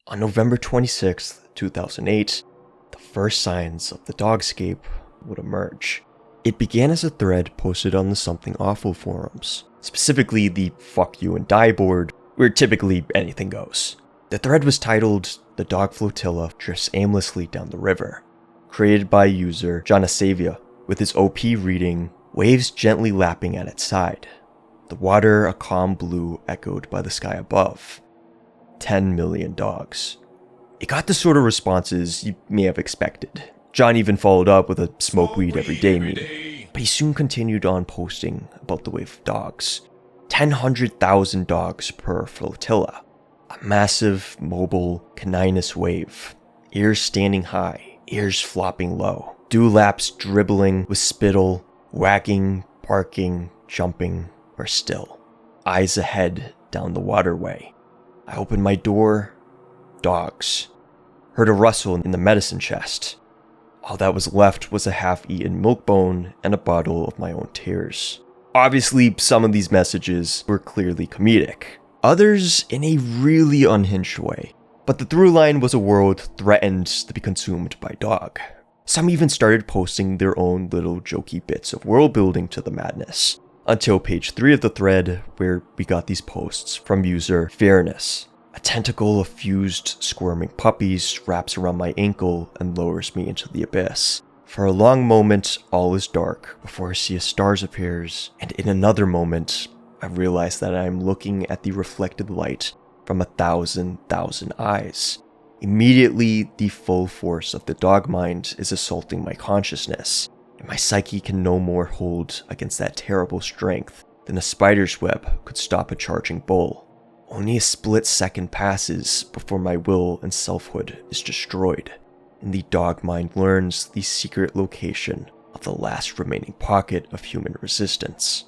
On November 26th, 2008, the first signs of the Dogscape would emerge. It began as a thread posted on the SomethingAwful forums, specifically the Fuck You and Die board, where typically anything goes. The thread was titled, "The Dog Flotilla Drifts Aimlessly Down the River," created by user Jonasavia, with his OP reading, "Waves gently lapping at its side. The water a calm blue echoed by the sky above. 10 million dogs." It got the sort of responses you may have expected. John even followed up with a smoke weed every day meme, but he soon continued on posting about the wave of dogs. 100,000 dogs per flotilla. A massive, mobile, caninous wave. Ears standing high, ears flopping low. Dewlaps dribbling with spittle, wagging, barking, jumping, or still. Eyes ahead down the waterway. I opened my door. Dogs. Heard a rustle in the medicine chest. All that was left was a half-eaten milk bone and a bottle of my own tears. Obviously, some of these messages were clearly comedic. Others in a really unhinged way. But the through line was a world threatened to be consumed by dog. Some even started posting their own little jokey bits of world building to the madness. Until page 3 of the thread, where we got these posts from user Fairness. A tentacle of fused, squirming puppies wraps around my ankle and lowers me into the abyss. For a long moment, all is dark before a sea of stars appears, and in another moment, I realize that I am looking at the reflected light from 1,000,000 eyes. Immediately, the full force of the dog mind is assaulting my consciousness, and my psyche can no more hold against that terrible strength than a spider's web could stop a charging bull. Only a split second passes before my will and selfhood is destroyed, and the dog mind learns the secret location of the last remaining pocket of human resistance.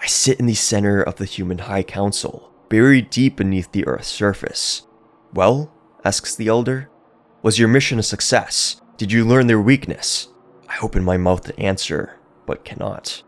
I sit in the center of the human high council, buried deep beneath the earth's surface. "Well?" asks the elder. "Was your mission a success? Did you learn their weakness?" I open my mouth to answer, but cannot.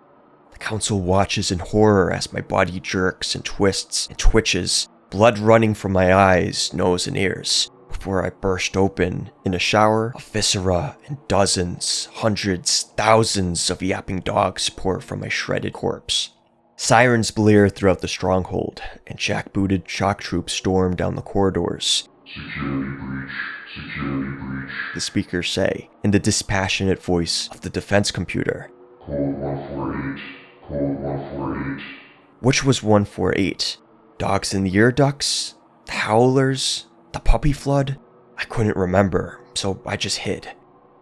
The council watches in horror as my body jerks and twists and twitches, blood running from my eyes, nose, and ears, before I burst open in a shower of viscera and dozens, hundreds, thousands of yapping dogs pour from my shredded corpse. Sirens blare throughout the stronghold, and jackbooted shock troops storm down the corridors. "Security breach, security breach," the speakers say, in the dispassionate voice of the defense computer. "Code 148, code 148. Which was 148? Dogs in the ear ducts? The howlers? The puppy flood? I couldn't remember, so I just hid,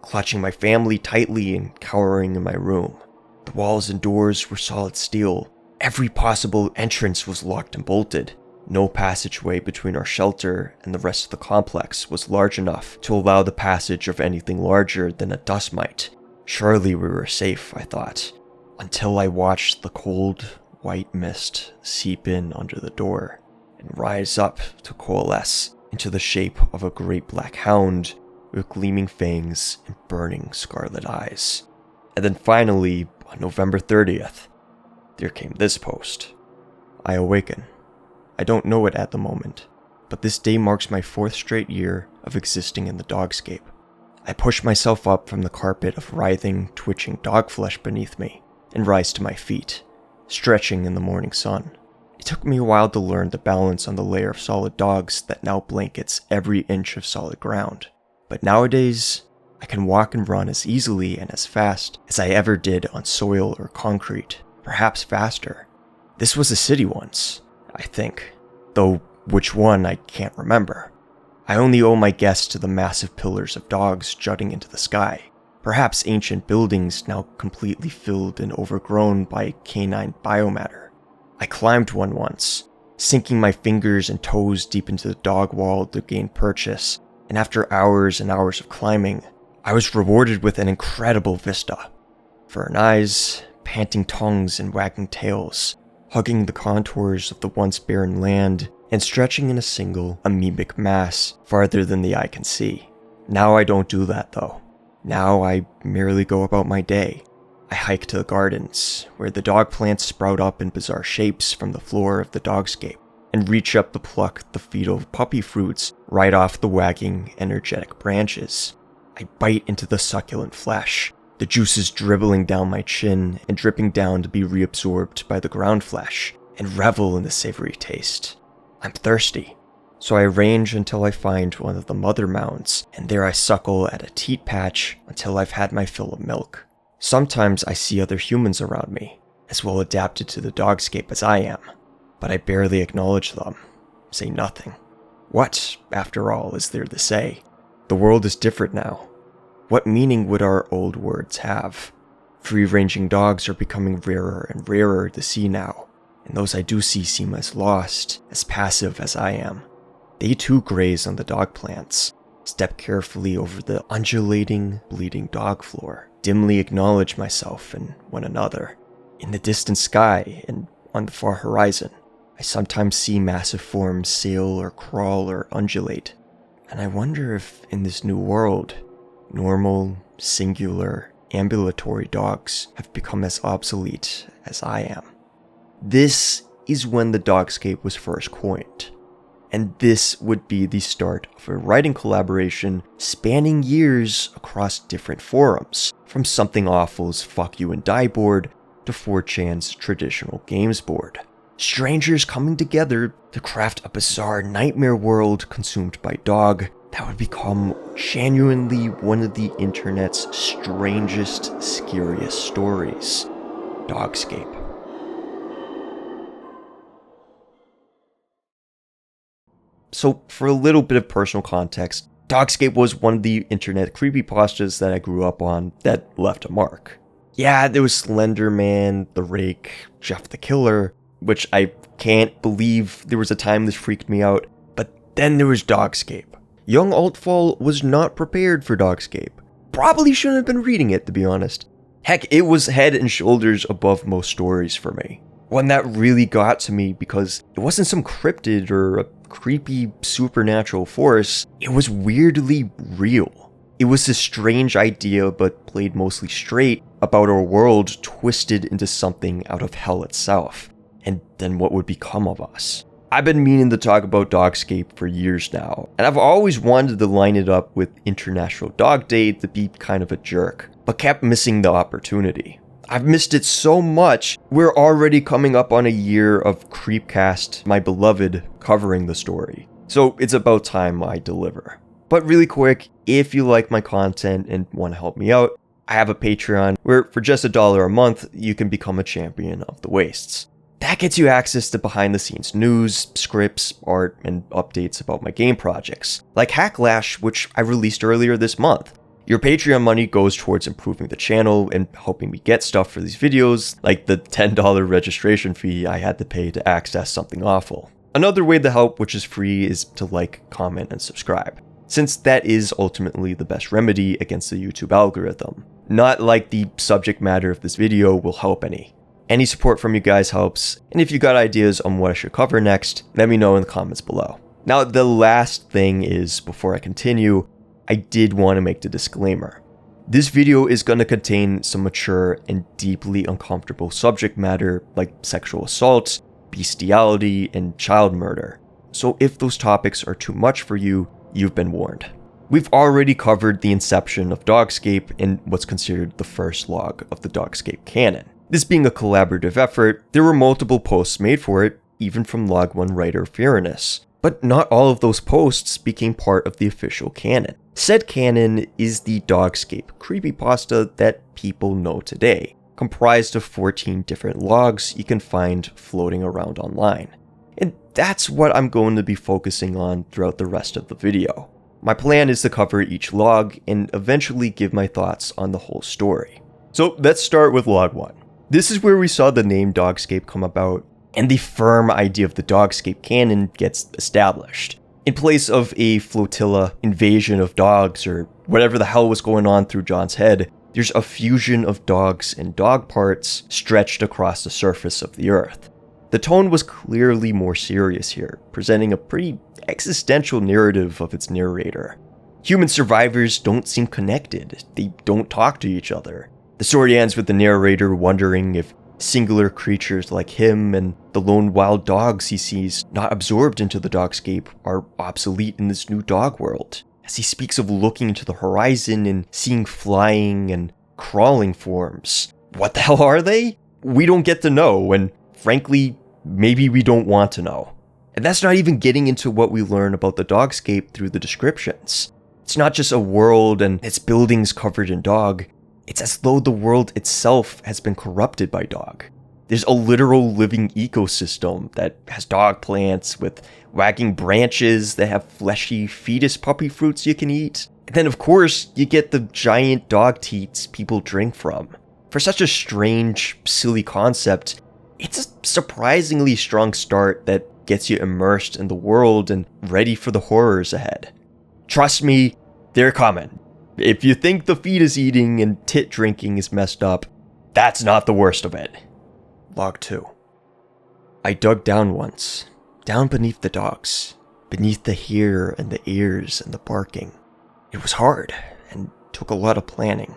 clutching my family tightly and cowering in my room. The walls and doors were solid steel. Every possible entrance was locked and bolted. No passageway between our shelter and the rest of the complex was large enough to allow the passage of anything larger than a dust mite. Surely we were safe, I thought, until I watched the cold, white mist seep in under the door and rise up to coalesce into the shape of a great black hound with gleaming fangs and burning scarlet eyes. And then finally, on November 30th, there came this post. I awaken. I don't know it at the moment, but this day marks my 4th straight year of existing in the Dogscape. I push myself up from the carpet of writhing, twitching dog flesh beneath me and rise to my feet, stretching in the morning sun. It took me a while to learn the balance on the layer of solid dogs that now blankets every inch of solid ground. But nowadays, I can walk and run as easily and as fast as I ever did on soil or concrete, perhaps faster. This was a city once, I think, though which one I can't remember. I only owe my guess to the massive pillars of dogs jutting into the sky, perhaps ancient buildings now completely filled and overgrown by canine biomatter. I climbed one once, sinking my fingers and toes deep into the dog wall to gain purchase, and after hours and hours of climbing, I was rewarded with an incredible vista. Furry eyes, panting tongues and wagging tails, hugging the contours of the once barren land and stretching in a single amoebic mass farther than the eye can see. Now I don't do that though. Now I merely go about my day. I hike to the gardens, where the dog plants sprout up in bizarre shapes from the floor of the Dogscape, and reach up to pluck the fetal puppy fruits right off the wagging, energetic branches. I bite into the succulent flesh, the juices dribbling down my chin and dripping down to be reabsorbed by the ground flesh, and revel in the savory taste. I'm thirsty, so I range until I find one of the mother mounds, and there I suckle at a teat patch until I've had my fill of milk. Sometimes I see other humans around me, as well adapted to the dogscape as I am, but I barely acknowledge them, say nothing. What, after all, is there to say? The world is different now. What meaning would our old words have? Free-ranging dogs are becoming rarer and rarer to see now, and those I do see seem as lost, as passive as I am. They too graze on the dog plants, step carefully over the undulating, bleeding dog floor, dimly acknowledge myself and one another. In the distant sky and on the far horizon, I sometimes see massive forms sail or crawl or undulate, and I wonder if in this new world, normal, singular, ambulatory dogs have become as obsolete as I am. This is when the dogscape was first coined, and this would be the start of a writing collaboration spanning years across different forums, from SomethingAwful's Fuck You and Die board to 4chan's traditional games board. Strangers coming together to craft a bizarre nightmare world consumed by dog that would become genuinely one of the internet's strangest, scariest stories. Dogscape. So, for a little bit of personal context, Dogscape was one of the internet creepypastas that I grew up on that left a mark. Yeah, there was Slender Man, The Rake, Jeff the Killer, which I can't believe there was a time this freaked me out, but then there was Dogscape. Young AltFall was not prepared for Dogscape. Probably shouldn't have been reading it, to be honest. Heck, it was head and shoulders above most stories for me. One that really got to me because it wasn't some cryptid or a creepy supernatural force, it was weirdly real. It was this strange idea, but played mostly straight, about our world twisted into something out of hell itself, and then what would become of us. I've been meaning to talk about Dogscape for years now, and I've always wanted to line it up with International Dog Day to be kind of a jerk, but kept missing the opportunity. I've missed it so much, we're already coming up on a year of Creepcast, my beloved, covering the story. So it's about time I deliver. But really quick, if you like my content and want to help me out, I have a Patreon where for just $1 a month, you can become a champion of the wastes. That gets you access to behind the scenes news, scripts, art, and updates about my game projects, like Hacklash, which I released earlier this month. Your Patreon money goes towards improving the channel and helping me get stuff for these videos, like the $10 registration fee I had to pay to access Something Awful. Another way to help, which is free, is to like, comment, and subscribe, since that is ultimately the best remedy against the YouTube algorithm. Not like the subject matter of this video will help any. Any support from you guys helps, and if you got ideas on what I should cover next, let me know in the comments below. Now, the last thing is, before I continue, I did want to make the disclaimer. This video is going to contain some mature and deeply uncomfortable subject matter like sexual assault, bestiality, and child murder. So if those topics are too much for you, you've been warned. We've already covered the inception of Dogscape in what's considered the first log of the Dogscape canon. This being a collaborative effort, there were multiple posts made for it, even from Log 1 writer Fearinus. But not all of those posts became part of the official canon. Said canon is the Dogscape creepypasta that people know today, comprised of 14 different logs you can find floating around online. And that's what I'm going to be focusing on throughout the rest of the video. My plan is to cover each log and eventually give my thoughts on the whole story. So let's start with log 1. This is where we saw the name Dogscape come about, and the firm idea of the Dogscape canon gets established. In place of a flotilla invasion of dogs or whatever the hell was going on through John's head, there's a fusion of dogs and dog parts stretched across the surface of the earth. The tone was clearly more serious here, presenting a pretty existential narrative of its narrator. Human survivors don't seem connected, they don't talk to each other. The story ends with the narrator wondering if Singular creatures like him and the lone wild dogs he sees not absorbed into the dogscape are obsolete in this new dog world, as he speaks of looking into the horizon and seeing flying and crawling forms. What the hell are they? We don't get to know, and frankly, maybe we don't want to know. And that's not even getting into what we learn about the dogscape through the descriptions. It's not just a world and its buildings covered in dog. It's as though the world itself has been corrupted by dog. There's a literal living ecosystem that has dog plants with wagging branches that have fleshy fetus puppy fruits you can eat. And then of course, you get the giant dog teats people drink from. For such a strange, silly concept, it's a surprisingly strong start that gets you immersed in the world and ready for the horrors ahead. Trust me, they're coming. If you think the fetus eating and tit drinking is messed up, that's not the worst of it. Log 2. I dug down once, down beneath the dogs, beneath the hair and the ears and the barking. It was hard and took a lot of planning.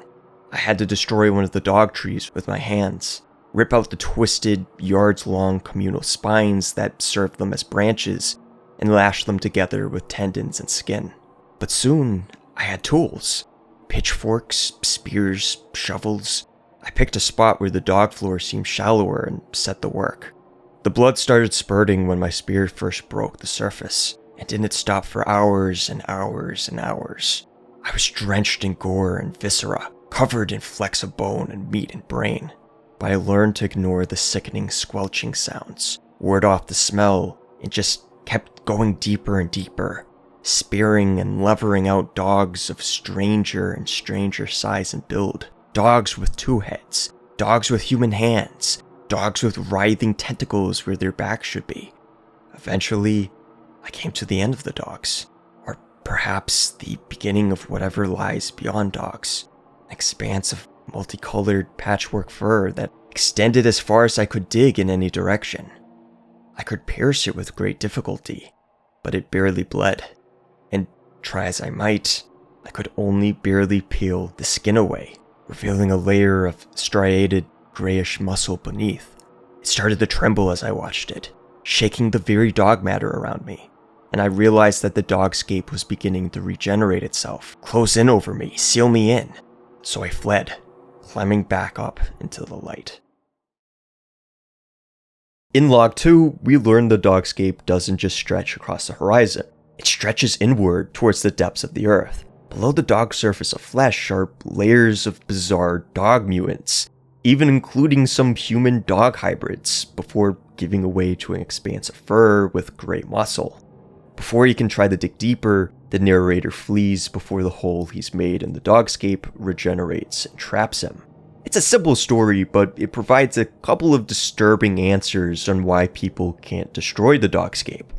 I had to destroy one of the dog trees with my hands, rip out the twisted, yards-long communal spines that served them as branches, and lash them together with tendons and skin. But soon, I had tools. Pitchforks, spears, shovels. I picked a spot where the dog floor seemed shallower and set to work. The blood started spurting when my spear first broke the surface, and didn't stop for hours and hours and hours. I was drenched in gore and viscera, covered in flecks of bone and meat and brain. But I learned to ignore the sickening squelching sounds, ward off the smell, and just kept going deeper and deeper, spearing and levering out dogs of stranger and stranger size and build. Dogs with 2 heads, dogs with human hands, dogs with writhing tentacles where their backs should be. Eventually, I came to the end of the dogs, or perhaps the beginning of whatever lies beyond dogs, an expanse of multicolored patchwork fur that extended as far as I could dig in any direction. I could pierce it with great difficulty, but it barely bled, and try as I might, I could only barely peel the skin away, revealing a layer of striated grayish muscle beneath. It started to tremble as I watched it, shaking the very dog matter around me, and I realized that the dogscape was beginning to regenerate itself, close in over me, seal me in. So I fled, climbing back up into the light. In Log 2, we learn the dogscape doesn't just stretch across the horizon. It stretches inward towards the depths of the earth. Below the dog surface of flesh are layers of bizarre dog mutants, even including some human-dog hybrids, before giving way to an expanse of fur with gray muscle. Before he can try to dig deeper, the narrator flees before the hole he's made in the dogscape regenerates and traps him. It's a simple story, but it provides a couple of disturbing answers on why people can't destroy the dogscape.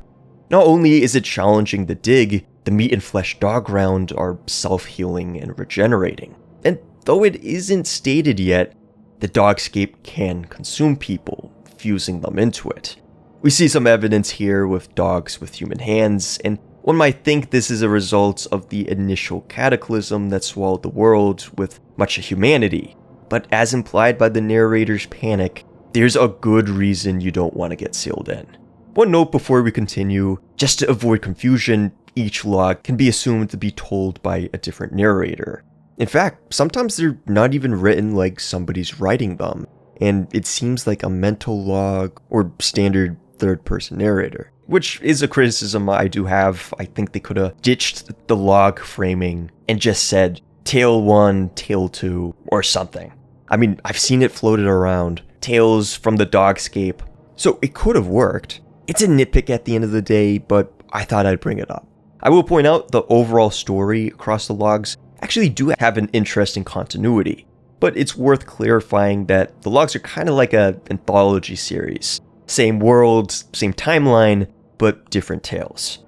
Not only is it challenging the dig, the meat and flesh dog ground are self-healing and regenerating. And though it isn't stated yet, the dogscape can consume people, fusing them into it. We see some evidence here with dogs with human hands, and one might think this is a result of the initial cataclysm that swallowed the world with much of humanity. But as implied by the narrator's panic, there's a good reason you don't want to get sealed in. One note before we continue, just to avoid confusion, each log can be assumed to be told by a different narrator. In fact, sometimes they're not even written like somebody's writing them, and it seems like a mental log or standard third-person narrator, which is a criticism I do have. I think they could have ditched the log framing and just said Tale 1, Tale 2, or something. I mean, I've seen it floated around, Tales from the Dogscape, so it could have worked. It's a nitpick at the end of the day, but I thought I'd bring it up. I will point out the overall story across the logs actually do have an interesting continuity, but it's worth clarifying that the logs are kind of like an anthology series. Same world, same timeline, but different tales.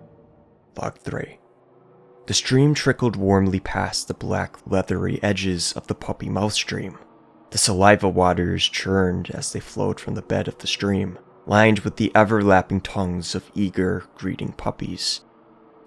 Log 3. The stream trickled warmly past the black, leathery edges of the puppy mouth stream. The saliva waters churned as they flowed from the bed of the stream, lined with the ever-lapping tongues of eager, greeting puppies.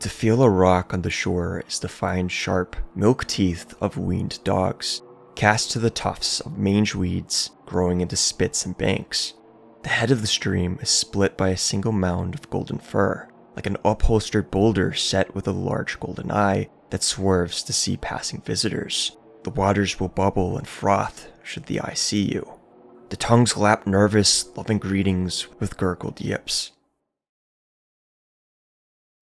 To feel a rock on the shore is to find sharp milk teeth of weaned dogs, cast to the tufts of mange weeds growing into spits and banks. The head of the stream is split by a single mound of golden fur, like an upholstered boulder set with a large golden eye that swerves to see passing visitors. The waters will bubble and froth should the eye see you. The tongues lap nervous, loving greetings with gurgled yips.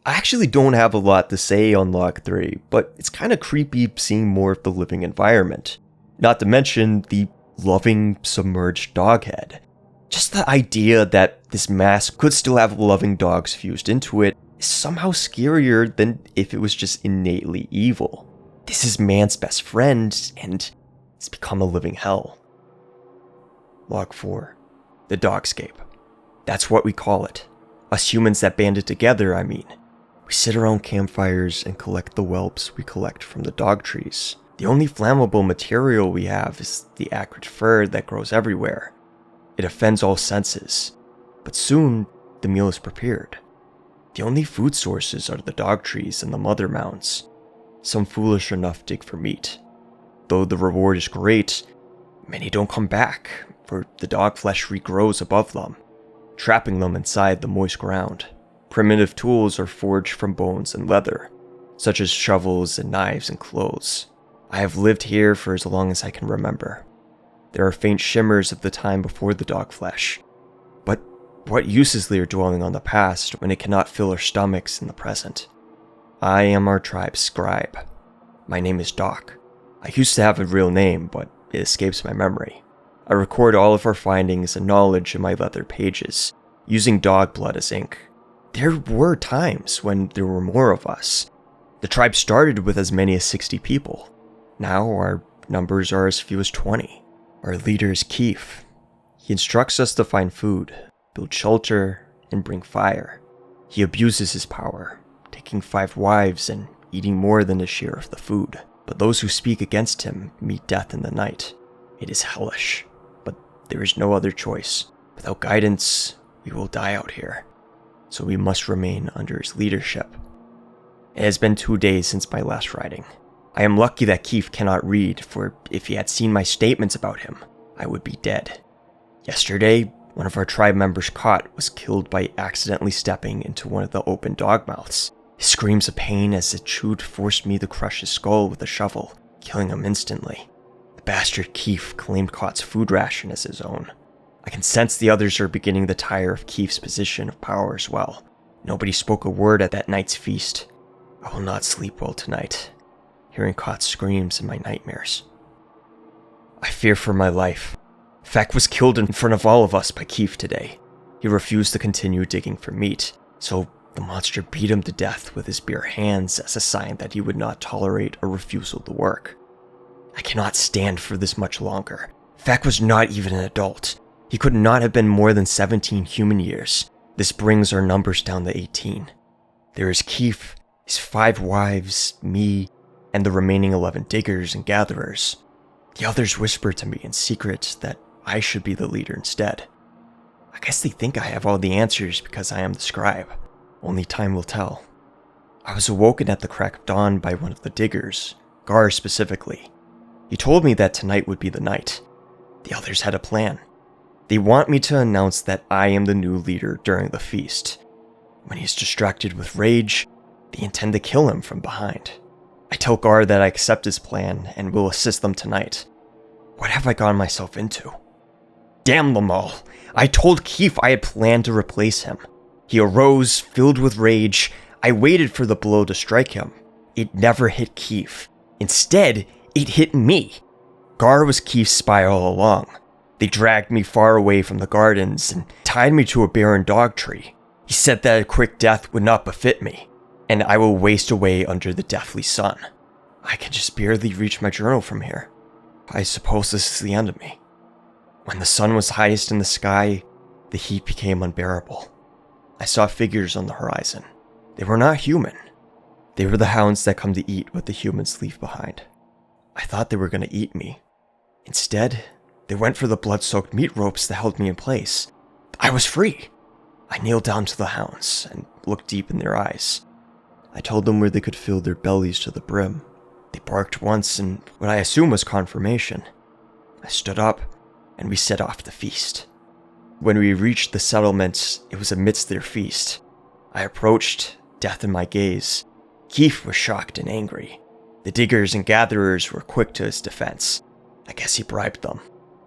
I actually don't have a lot to say on Log 3, but it's kind of creepy seeing more of the living environment. Not to mention the loving, submerged dog head. Just the idea that this mask could still have loving dogs fused into it is somehow scarier than if it was just innately evil. This is man's best friend, and it's become a living hell. Log 4. The Dogscape. That's what we call it. Us humans that banded together, I mean. We sit around campfires and collect the whelps we collect from the dog trees. The only flammable material we have is the acrid fur that grows everywhere. It offends all senses, but soon the meal is prepared. The only food sources are the dog trees and the mother mounds. Some foolish enough dig for meat. Though the reward is great, many don't come back, for the dog flesh regrows above them, trapping them inside the moist ground. Primitive tools are forged from bones and leather, such as shovels and knives and clothes. I have lived here for as long as I can remember. There are faint shimmers of the time before the dog flesh, but what use is there dwelling on the past when it cannot fill our stomachs in the present? I am our tribe's scribe. My name is Doc. I used to have a real name, but it escapes my memory. I record all of our findings and knowledge in my leather pages, using dog blood as ink. There were times when there were more of us. The tribe started with as many as 60 people. Now our numbers are as few as 20. Our leader is Keith. He instructs us to find food, build shelter, and bring fire. He abuses his power, taking 5 wives and eating more than his share of the food. But those who speak against him meet death in the night. It is hellish, but there is no other choice. Without guidance, we will die out here. So we must remain under his leadership. It has been 2 days since my last writing. I am lucky that Keith cannot read, for if he had seen my statements about him, I would be dead. Yesterday, one of our tribe members caught was killed by accidentally stepping into one of the open dog mouths. His screams of pain as it chewed forced me to crush his skull with a shovel, killing him instantly. The bastard Keith claimed Kaut's food ration as his own. I can sense the others are beginning to tire of Keith's position of power as well. Nobody spoke a word at that night's feast. I will not sleep well tonight, hearing Kaut's screams in my nightmares. I fear for my life. Feck was killed in front of all of us by Keith today. He refused to continue digging for meat, so the monster beat him to death with his bare hands as a sign that he would not tolerate a refusal to work. I cannot stand for this much longer. Feck was not even an adult. He could not have been more than 17 human years. This brings our numbers down to 18. There is Keith, his 5 wives, me, and the remaining 11 diggers and gatherers. The others whisper to me in secret that I should be the leader instead. I guess they think I have all the answers because I am the scribe. Only time will tell. I was awoken at the crack of dawn by one of the diggers, Gar specifically. He told me that tonight would be the night. The others had a plan. They want me to announce that I am the new leader during the feast. When he's distracted with rage, they intend to kill him from behind. I tell Gar that I accept his plan and will assist them tonight. What have I gotten myself into? Damn them all! I told Keith I had planned to replace him. He arose, filled with rage. I waited for the blow to strike him. It never hit Keith. Instead, it hit me. Gar was Keith's spy all along. They dragged me far away from the gardens and tied me to a barren dog tree. He said that a quick death would not befit me, and I will waste away under the deathly sun. I can just barely reach my journal from here. I suppose this is the end of me. When the sun was highest in the sky, the heat became unbearable. I saw figures on the horizon. They were not human. They were the hounds that come to eat what the humans leave behind. I thought they were going to eat me. Instead, they went for the blood-soaked meat ropes that held me in place. I was free. I kneeled down to the hounds and looked deep in their eyes. I told them where they could fill their bellies to the brim. They barked once in what I assume was confirmation. I stood up, and we set off the feast. When we reached the settlement, it was amidst their feast. I approached, death in my gaze. Keith was shocked and angry. The diggers and gatherers were quick to his defense. I guess he bribed them.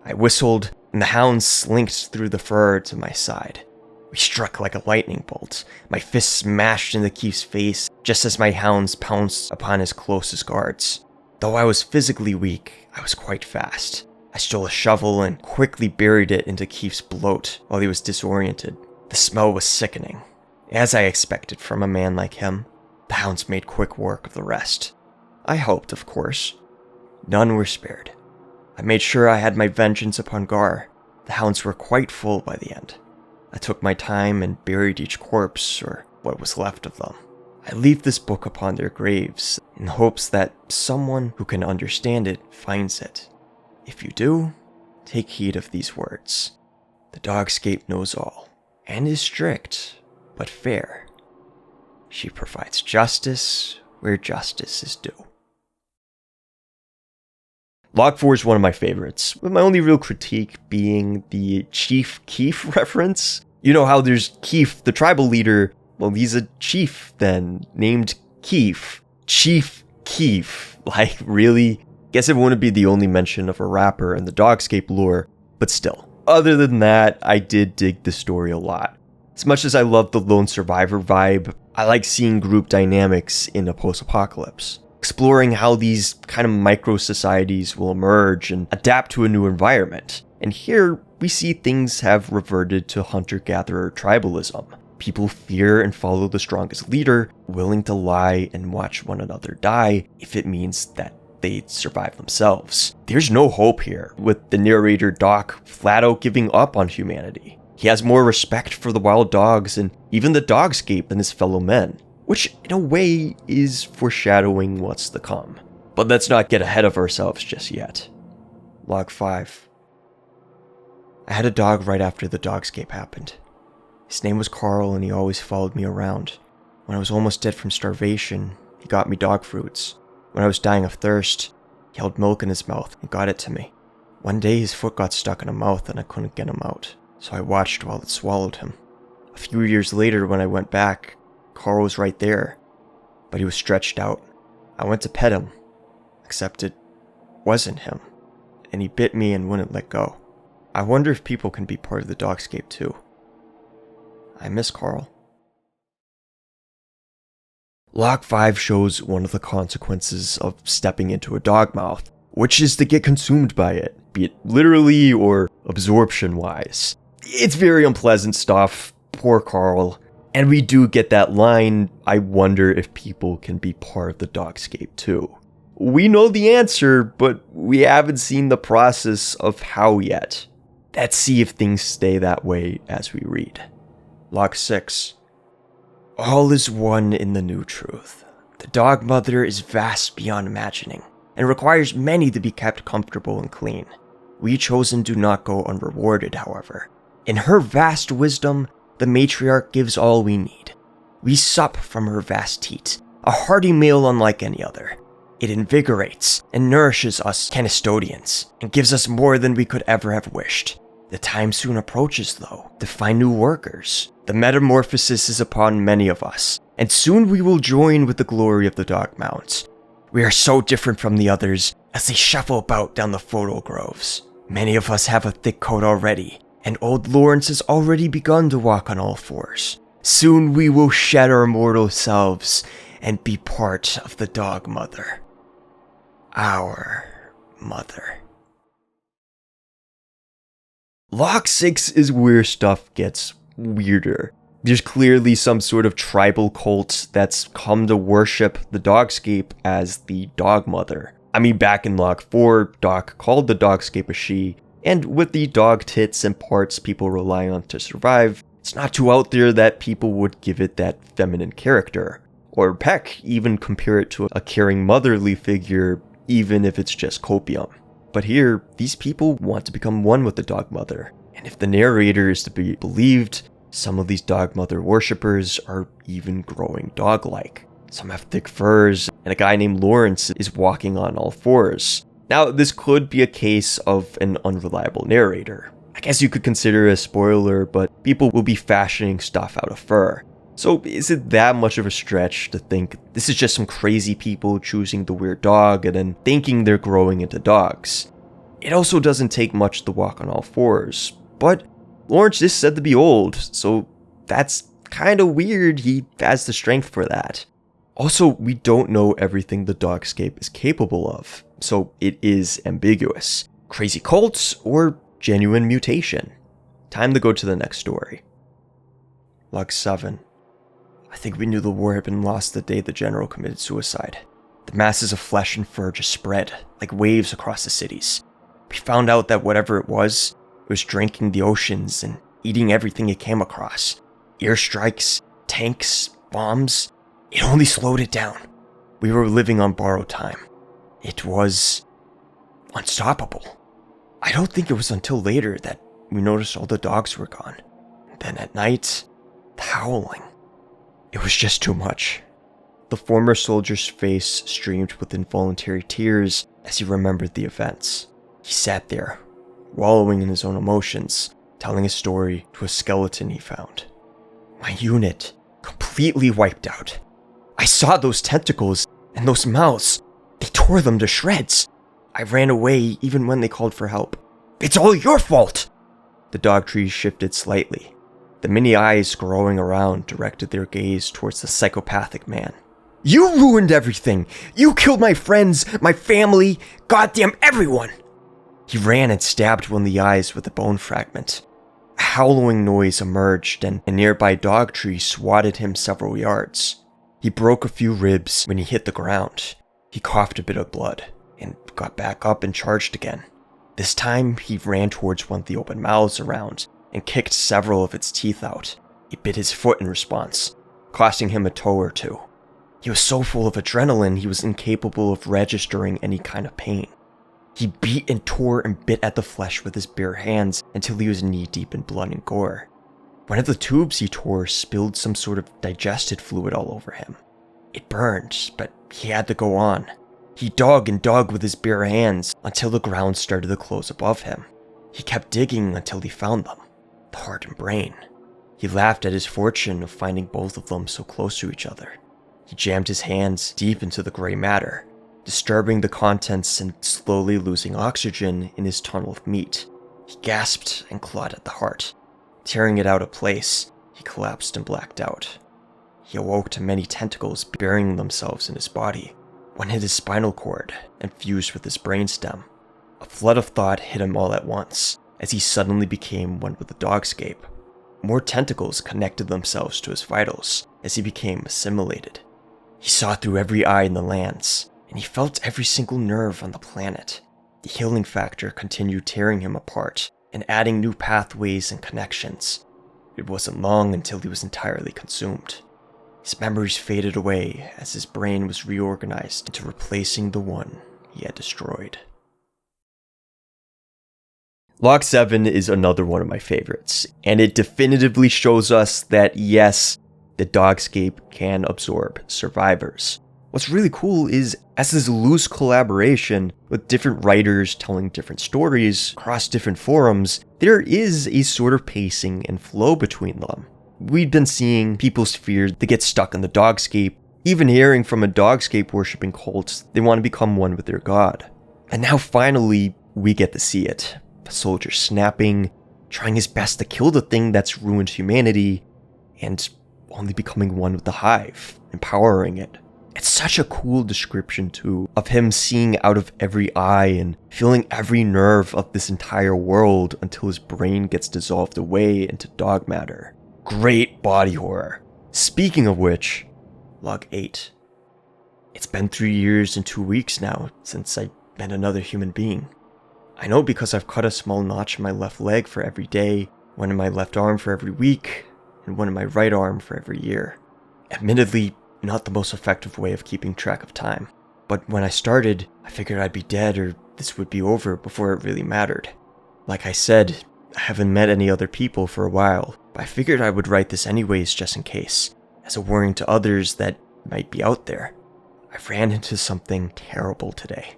I whistled, and the hounds slinked through the fur to my side. We struck like a lightning bolt. My fist smashed into Keith's face just as my hounds pounced upon his closest guards. Though I was physically weak, I was quite fast. I stole a shovel and quickly buried it into Keith's bloat while he was disoriented. The smell was sickening. As I expected from a man like him, the hounds made quick work of the rest. I helped, of course. None were spared. I made sure I had my vengeance upon Gar. The hounds were quite full by the end. I took my time and buried each corpse, or what was left of them. I leave this book upon their graves, in hopes that someone who can understand it finds it. If you do, take heed of these words. The Dogscape knows all, and is strict, but fair. She provides justice where justice is due. Log 4 is one of my favorites, with my only real critique being the Chief Keef reference. You know how there's Keef, the tribal leader, well, he's a chief then, named Keef. Chief Keef. Like, really? Guess it wouldn't be the only mention of a rapper in the Dogscape lore, but still. Other than that, I did dig the story a lot. As much as I love the lone survivor vibe, I like seeing group dynamics in a post-apocalypse. Exploring how these kind of micro-societies will emerge and adapt to a new environment. And here, we see things have reverted to hunter-gatherer tribalism. People fear and follow the strongest leader, willing to lie and watch one another die if it means that they survive themselves. There's no hope here, with the narrator Doc flat out giving up on humanity. He has more respect for the wild dogs and even the Dogscape than his fellow men, which in a way is foreshadowing what's to come. But let's not get ahead of ourselves just yet. Log 5. I had a dog right after the Dogscape happened. His name was Carl and he always followed me around. When I was almost dead from starvation, he got me dog fruits. When I was dying of thirst, he held milk in his mouth and got it to me. One day his foot got stuck in a mouth and I couldn't get him out, so I watched while it swallowed him. A few years later when I went back, Carl was right there, but he was stretched out. I went to pet him, except it wasn't him, and he bit me and wouldn't let go. I wonder if people can be part of the Dogscape too. I miss Carl. Log 5 shows one of the consequences of stepping into a dog mouth, which is to get consumed by it, be it literally or absorption-wise. It's very unpleasant stuff, poor Carl. And we do get that line, I wonder if people can be part of the Dogscape too. We know the answer, but we haven't seen the process of how yet. Let's see if things stay that way as we read. Log 6. All is one in the new truth. The dog mother is vast beyond imagining, and requires many to be kept comfortable and clean. We chosen do not go unrewarded, however. In her vast wisdom, the matriarch gives all we need. We sup from her vast teat, a hearty meal unlike any other. It invigorates and nourishes us Canistodians, and gives us more than we could ever have wished. The time soon approaches, though, to find new workers. The metamorphosis is upon many of us, and soon we will join with the glory of the dog mounts. We are so different from the others as they shuffle about down the photo groves. Many of us have a thick coat already, and old Lawrence has already begun to walk on all fours. Soon we will shed our mortal selves and be part of the dog mother. Our mother. Log 6 is where stuff gets weirder. There's clearly some sort of tribal cult that's come to worship the Dogscape as the dog mother. I mean, back in Log 4, Doc called the Dogscape a she, and with the dog tits and parts people rely on to survive, it's not too out there that people would give it that feminine character. Or heck, even compare it to a caring motherly figure, even if it's just copium. But here, these people want to become one with the dog mother, and if the narrator is to be believed, some of these dog mother worshippers are even growing dog-like. Some have thick furs, and a guy named Lawrence is walking on all fours. Now, this could be a case of an unreliable narrator. I guess you could consider it a spoiler, but people will be fashioning stuff out of fur. So is it that much of a stretch to think this is just some crazy people choosing the weird dog and then thinking they're growing into dogs? It also doesn't take much to walk on all fours, but Lawrence is said to be old, so that's kind of weird he has the strength for that. Also, we don't know everything the Dogscape is capable of, so it is ambiguous. Crazy cults or genuine mutation? Time to go to the next story. Log 7. I think we knew the war had been lost the day the general committed suicide. The masses of flesh and fur just spread, like waves across the cities. We found out that whatever it was drinking the oceans and eating everything it came across. Airstrikes, tanks, bombs, it only slowed it down. We were living on borrowed time. It was unstoppable. I don't think it was until later that we noticed all the dogs were gone. Then at night, the howling. It was just too much. The former soldier's face streamed with involuntary tears as he remembered the events. He sat there, wallowing in his own emotions, telling his story to a skeleton he found. My unit, completely wiped out. I saw those tentacles and those mouths. They tore them to shreds. I ran away even when they called for help. It's all your fault! The dog tree shifted slightly. The many eyes growing around directed their gaze towards the psychopathic man. You ruined everything! You killed my friends, my family, goddamn everyone! He ran and stabbed one of the eyes with a bone fragment. A howling noise emerged and a nearby dog tree swatted him several yards. He broke a few ribs when he hit the ground. He coughed a bit of blood and got back up and charged again. This time, he ran towards one of the open mouths around and kicked several of its teeth out. He bit his foot in response, costing him a toe or two. He was so full of adrenaline, he was incapable of registering any kind of pain. He beat and tore and bit at the flesh with his bare hands until he was knee-deep in blood and gore. One of the tubes he tore spilled some sort of digested fluid all over him. It burned, but he had to go on. He dug and dug with his bare hands until the ground started to close above him. He kept digging until he found them, the heart and brain. He laughed at his fortune of finding both of them so close to each other. He jammed his hands deep into the gray matter, disturbing the contents and slowly losing oxygen in his tunnel of meat. He gasped and clawed at the heart. Tearing it out of place, he collapsed and blacked out. He awoke to many tentacles burying themselves in his body. One hit his spinal cord and fused with his brainstem. A flood of thought hit him all at once, as he suddenly became one with the Dogscape. More tentacles connected themselves to his vitals as he became assimilated. He saw through every eye in the lands, and he felt every single nerve on the planet. The healing factor continued tearing him apart and adding new pathways and connections. It wasn't long until he was entirely consumed. His memories faded away as his brain was reorganized into replacing the one he had destroyed. Log 7 is another one of my favorites, and it definitively shows us that yes, the Dogscape can absorb survivors. What's really cool is, as this loose collaboration with different writers telling different stories across different forums, there is a sort of pacing and flow between them. We've been seeing people's fears to get stuck in the Dogscape, even hearing from a Dogscape worshipping cult they want to become one with their god. And now finally, we get to see it. The soldier snapping, trying his best to kill the thing that's ruined humanity, and only becoming one with the hive, empowering it. It's such a cool description too, of him seeing out of every eye and feeling every nerve of this entire world until his brain gets dissolved away into dog matter. Great body horror. Speaking of which, Log 8. It's been 3 years and 2 weeks now since I met another human being. I know because I've cut a small notch in my left leg for every day, one in my left arm for every week, and one in my right arm for every year. Admittedly, not the most effective way of keeping track of time. But when I started, I figured I'd be dead or this would be over before it really mattered. Like I said, I haven't met any other people for a while, but I figured I would write this anyways just in case, as a warning to others that might be out there. I ran into something terrible today.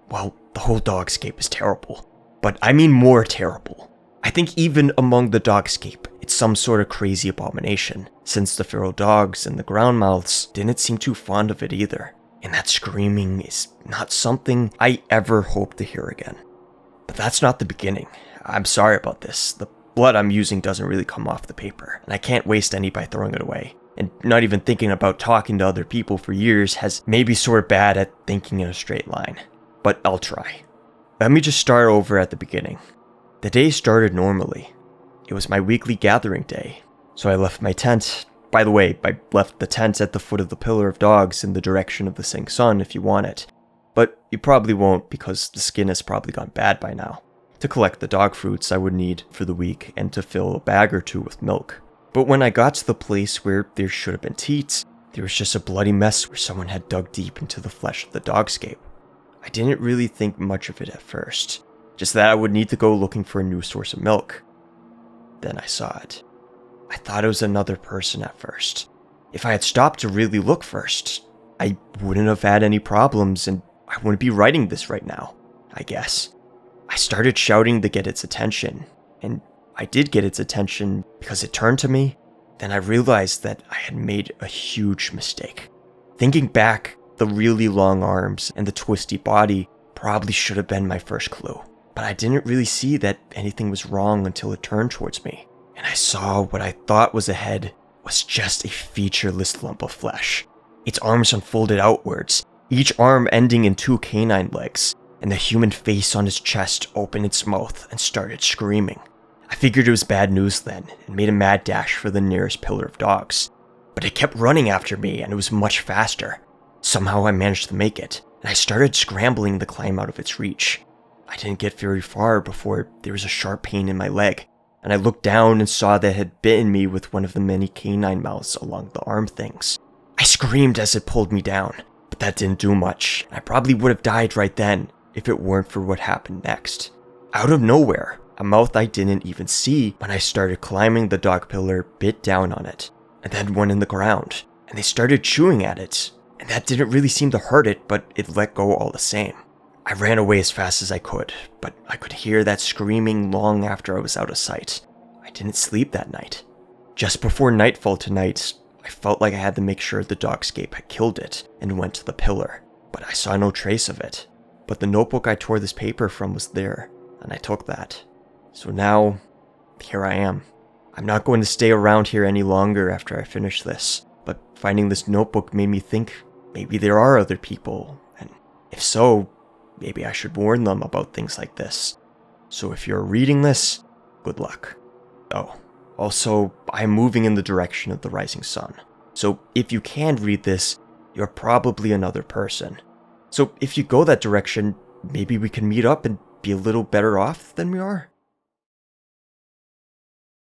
Well, the whole Dogscape is terrible, but I mean more terrible. I think even among the Dogscape, it's some sort of crazy abomination, since the feral dogs and the groundmouths didn't seem too fond of it either. And that screaming is not something I ever hope to hear again. But that's not the beginning. I'm sorry about this. The blood I'm using doesn't really come off the paper, and I can't waste any by throwing it away. And not even thinking about talking to other people for years has made me sort of bad at thinking in a straight line. But I'll try. Let me just start over at the beginning. The day started normally. It was my weekly gathering day, so I left my tent. By the way, I left the tent at the foot of the pillar of dogs in the direction of the setting sun if you want it. But you probably won't because the skin has probably gone bad by now. To collect the dog fruits I would need for the week and to fill a bag or two with milk. But when I got to the place where there should have been teats, there was just a bloody mess where someone had dug deep into the flesh of the Dogscape. I didn't really think much of it at first, just that I would need to go looking for a new source of milk. Then I saw it. I thought it was another person at first. If I had stopped to really look first, I wouldn't have had any problems and I wouldn't be writing this right now, I guess. I started shouting to get its attention, and I did get its attention because it turned to me. Then I realized that I had made a huge mistake. Thinking back, the really long arms and the twisty body probably should have been my first clue. But I didn't really see that anything was wrong until it turned towards me. And I saw what I thought was a head was just a featureless lump of flesh. Its arms unfolded outwards, each arm ending in 2 canine legs, and the human face on its chest opened its mouth and started screaming. I figured it was bad news then, and made a mad dash for the nearest pillar of dogs. But it kept running after me, and it was much faster. Somehow I managed to make it, and I started scrambling to climb out of its reach. I didn't get very far before there was a sharp pain in my leg, and I looked down and saw that it had bitten me with one of the many canine mouths along the arm things. I screamed as it pulled me down, but that didn't do much, and I probably would have died right then if it weren't for what happened next. Out of nowhere, a mouth I didn't even see when I started climbing the dog pillar bit down on it, and then went in the ground, and they started chewing at it, and that didn't really seem to hurt it, but it let go all the same. I ran away as fast as I could, but I could hear that screaming long after I was out of sight. I didn't sleep that night. Just before nightfall tonight, I felt like I had to make sure the Dogscape had killed it and went to the pillar, but I saw no trace of it. But the notebook I tore this paper from was there, and I took that. So now, here I am. I'm not going to stay around here any longer after I finish this, but finding this notebook made me think maybe there are other people, and if so, maybe I should warn them about things like this. So if you're reading this, good luck. Oh, also, I'm moving in the direction of the rising sun. So if you can read this, you're probably another person. So if you go that direction, maybe we can meet up and be a little better off than we are?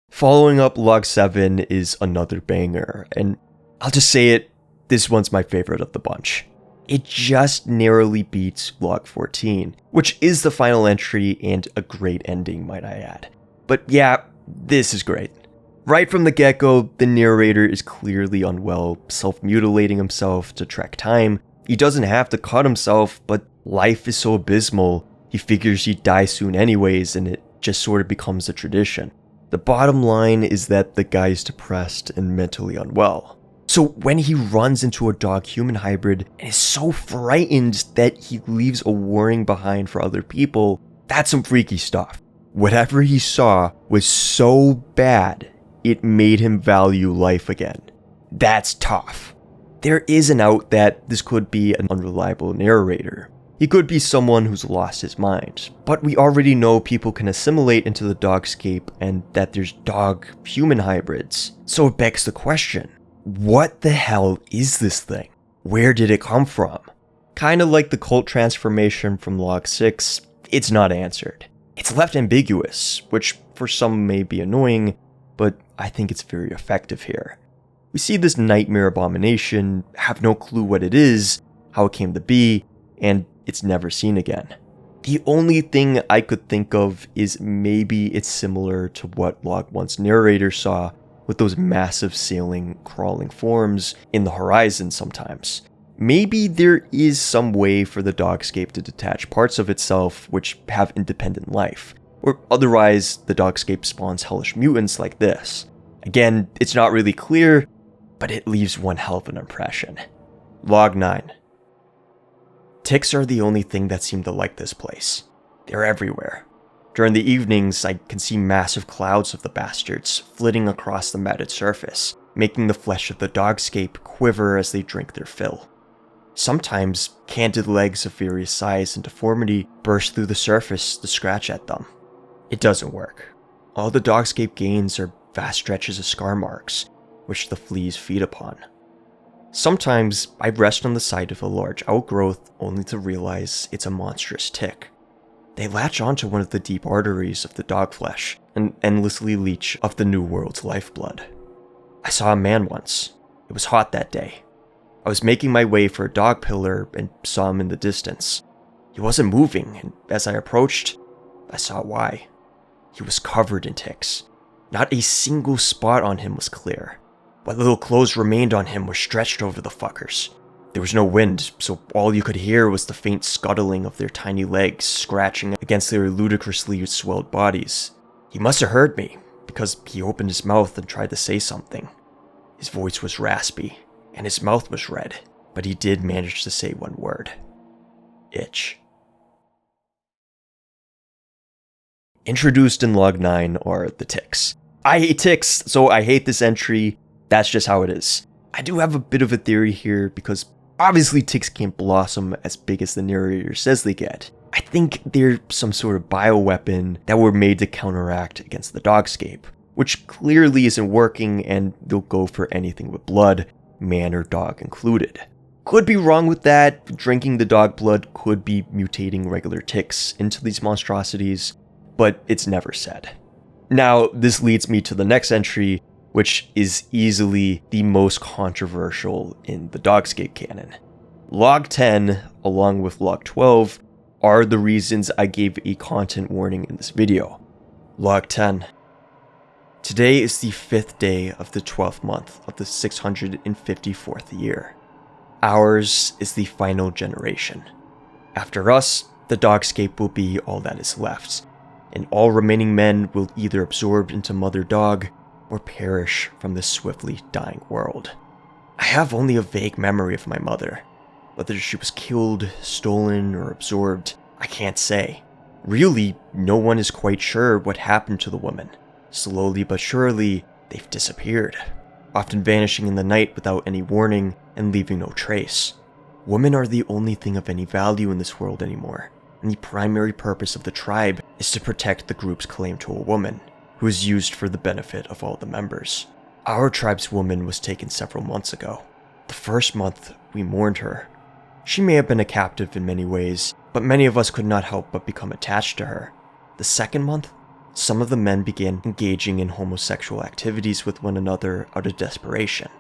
Following up Log 7 is another banger, and I'll just say it, this one's my favorite of the bunch. It just narrowly beats Log 14, which is the final entry and a great ending, might I add. But yeah, this is great. Right from the get-go, the narrator is clearly unwell, self-mutilating himself to track time. He doesn't have to cut himself, but life is so abysmal, he figures he'd die soon anyways, and it just sort of becomes a tradition. The bottom line is that the guy is depressed and mentally unwell. So when he runs into a dog-human hybrid and is so frightened that he leaves a warning behind for other people, that's some freaky stuff. Whatever he saw was so bad, it made him value life again. That's tough. There is an out that this could be an unreliable narrator. He could be someone who's lost his mind, but we already know people can assimilate into the Dogscape and that there's dog-human hybrids. So it begs the question, what the hell is this thing? Where did it come from? Kinda like the cult transformation from Log 6, it's not answered. It's left ambiguous, which for some may be annoying, but I think it's very effective here. We see this nightmare abomination, have no clue what it is, how it came to be, and it's never seen again. The only thing I could think of is maybe it's similar to what Log 1's narrator saw with those massive sailing, crawling forms in the horizon sometimes. Maybe there is some way for the Dogscape to detach parts of itself which have independent life, or otherwise the Dogscape spawns hellish mutants like this. Again, it's not really clear, but it leaves one hell of an impression. Log 9. Ticks are the only thing that seem to like this place. They're everywhere. During the evenings, I can see massive clouds of the bastards flitting across the matted surface, making the flesh of the Dogscape quiver as they drink their fill. Sometimes, candid legs of various size and deformity burst through the surface to scratch at them. It doesn't work. All the Dogscape gains are vast stretches of scar marks, which the fleas feed upon. Sometimes, I rest on the side of a large outgrowth only to realize it's a monstrous tick. They latch onto one of the deep arteries of the dog flesh and endlessly leech of the New World's lifeblood. I saw a man once. It was hot that day. I was making my way for a dog pillar and saw him in the distance. He wasn't moving, and as I approached, I saw why. He was covered in ticks. Not a single spot on him was clear. What little clothes remained on him were stretched over the fuckers. There was no wind, so all you could hear was the faint scuttling of their tiny legs scratching against their ludicrously swelled bodies. He must have heard me, because he opened his mouth and tried to say something. His voice was raspy, and his mouth was red, but he did manage to say one word. Itch. Introduced in log 9 are the ticks. I hate ticks, so I hate this entry. That's just how it is. I do have a bit of a theory here, because obviously ticks can't blossom as big as the narrator says they get. I think they're some sort of bioweapon that were made to counteract against the Dogscape, which clearly isn't working, and they'll go for anything with blood, man or dog included. Could be wrong with that. Drinking the dog blood could be mutating regular ticks into these monstrosities, but it's never said. Now, this leads me to the next entry, which is easily the most controversial in the Dogscape canon. Log 10, along with Log 12, are the reasons I gave a content warning in this video. Log 10. Today is the 5th day of the 12th month of the 654th year. Ours is the final generation. After us, the Dogscape will be all that is left, and all remaining men will either absorb into Mother Dog or perish from this swiftly dying world. I have only a vague memory of my mother. Whether she was killed, stolen, or absorbed, I can't say. Really, no one is quite sure what happened to the woman. Slowly but surely, they've disappeared, often vanishing in the night without any warning and leaving no trace. Women are the only thing of any value in this world anymore, and the primary purpose of the tribe is to protect the group's claim to a woman, who is used for the benefit of all the members. Our tribe's woman was taken several months ago. The first month, we mourned her. She may have been a captive in many ways, but many of us could not help but become attached to her. The second month, some of the men began engaging in homosexual activities with one another out of desperation.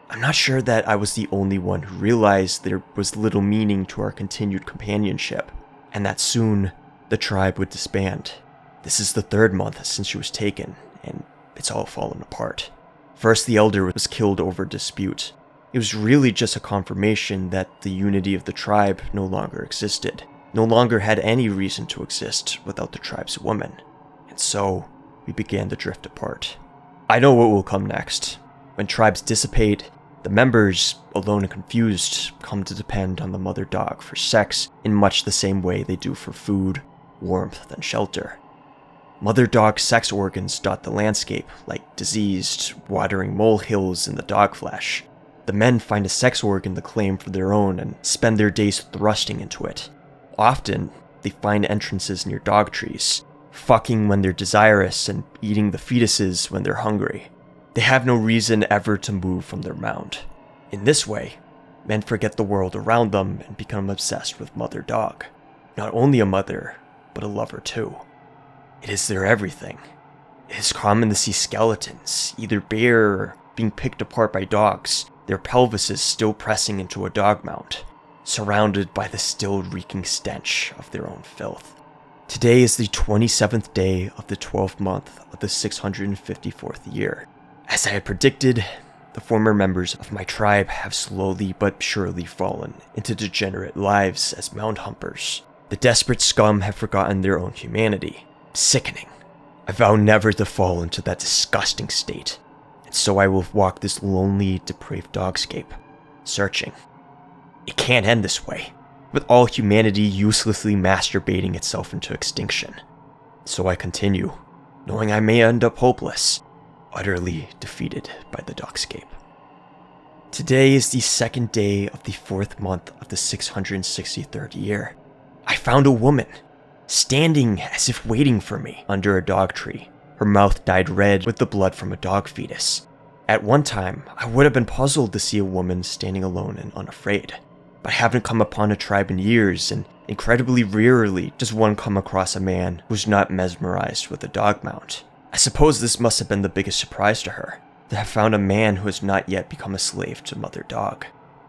I'm not sure that I was the only one who realized there was little meaning to our continued companionship, and that soon, the tribe would disband. This is the 3rd month since she was taken, and it's all fallen apart. First, the elder was killed over dispute. It was really just a confirmation that the unity of the tribe no longer existed, no longer had any reason to exist without the tribe's woman. And so, we began to drift apart. I know what will come next. When tribes dissipate, the members, alone and confused, come to depend on the mother dog for sex in much the same way they do for food, warmth, and shelter. Mother dog sex organs dot the landscape like diseased, watering molehills in the dog flesh. The men find a sex organ to claim for their own and spend their days thrusting into it. Often, they find entrances near dog trees, fucking when they're desirous and eating the fetuses when they're hungry. They have no reason ever to move from their mound. In this way, men forget the world around them and become obsessed with mother dog. Not only a mother, but a lover too. It is their everything. It is common to see skeletons, either bare or being picked apart by dogs, their pelvises still pressing into a dog mount, surrounded by the still reeking stench of their own filth. Today is the 27th day of the 12th month of the 654th year. As I had predicted, the former members of my tribe have slowly but surely fallen into degenerate lives as mound humpers. The desperate scum have forgotten their own humanity. Sickening. I vow never to fall into that disgusting state, and so I will walk this lonely, depraved dogscape, searching. It can't end this way, with all humanity uselessly masturbating itself into extinction. So I continue, knowing I may end up hopeless, utterly defeated by the dogscape. Today is the second day of the 4th month of the 663rd year. I found a woman, standing as if waiting for me under a dog tree, her mouth dyed red with the blood from a dog fetus. At one time, I would have been puzzled to see a woman standing alone and unafraid, but I haven't come upon a tribe in years, and incredibly rarely does one come across a man who's not mesmerized with a dog mount. I suppose this must have been the biggest surprise to her, to have found a man who has not yet become a slave to Mother Dog.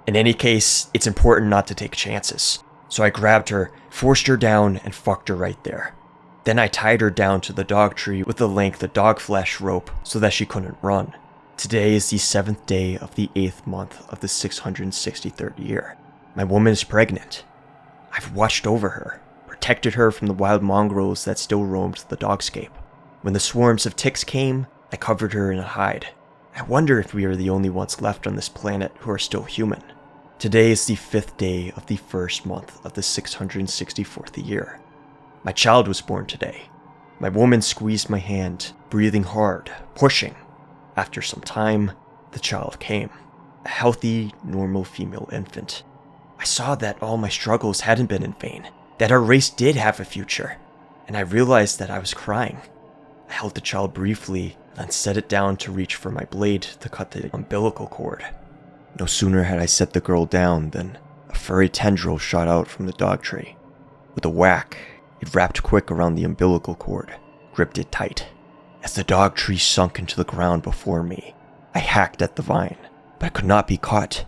In any case, it's important not to take chances. So I grabbed her, forced her down, and fucked her right there. Then I tied her down to the dog tree with the length of dog flesh rope so that she couldn't run. Today is the 7th day of the 8th month of the 663rd year. My woman is pregnant. I've watched over her, protected her from the wild mongrels that still roamed the dogscape. When the swarms of ticks came, I covered her in a hide. I wonder if we are the only ones left on this planet who are still human. Today is the 5th day of the 1st month of the 664th year. My child was born today. My woman squeezed my hand, breathing hard, pushing. After some time, the child came. A healthy, normal female infant. I saw that all my struggles hadn't been in vain, that our race did have a future, and I realized that I was crying. I held the child briefly, then set it down to reach for my blade to cut the umbilical cord. No sooner had I set the girl down than a furry tendril shot out from the dog tree. With a whack, it wrapped quick around the umbilical cord, gripped it tight. As the dog tree sunk into the ground before me, I hacked at the vine, but I could not be caught.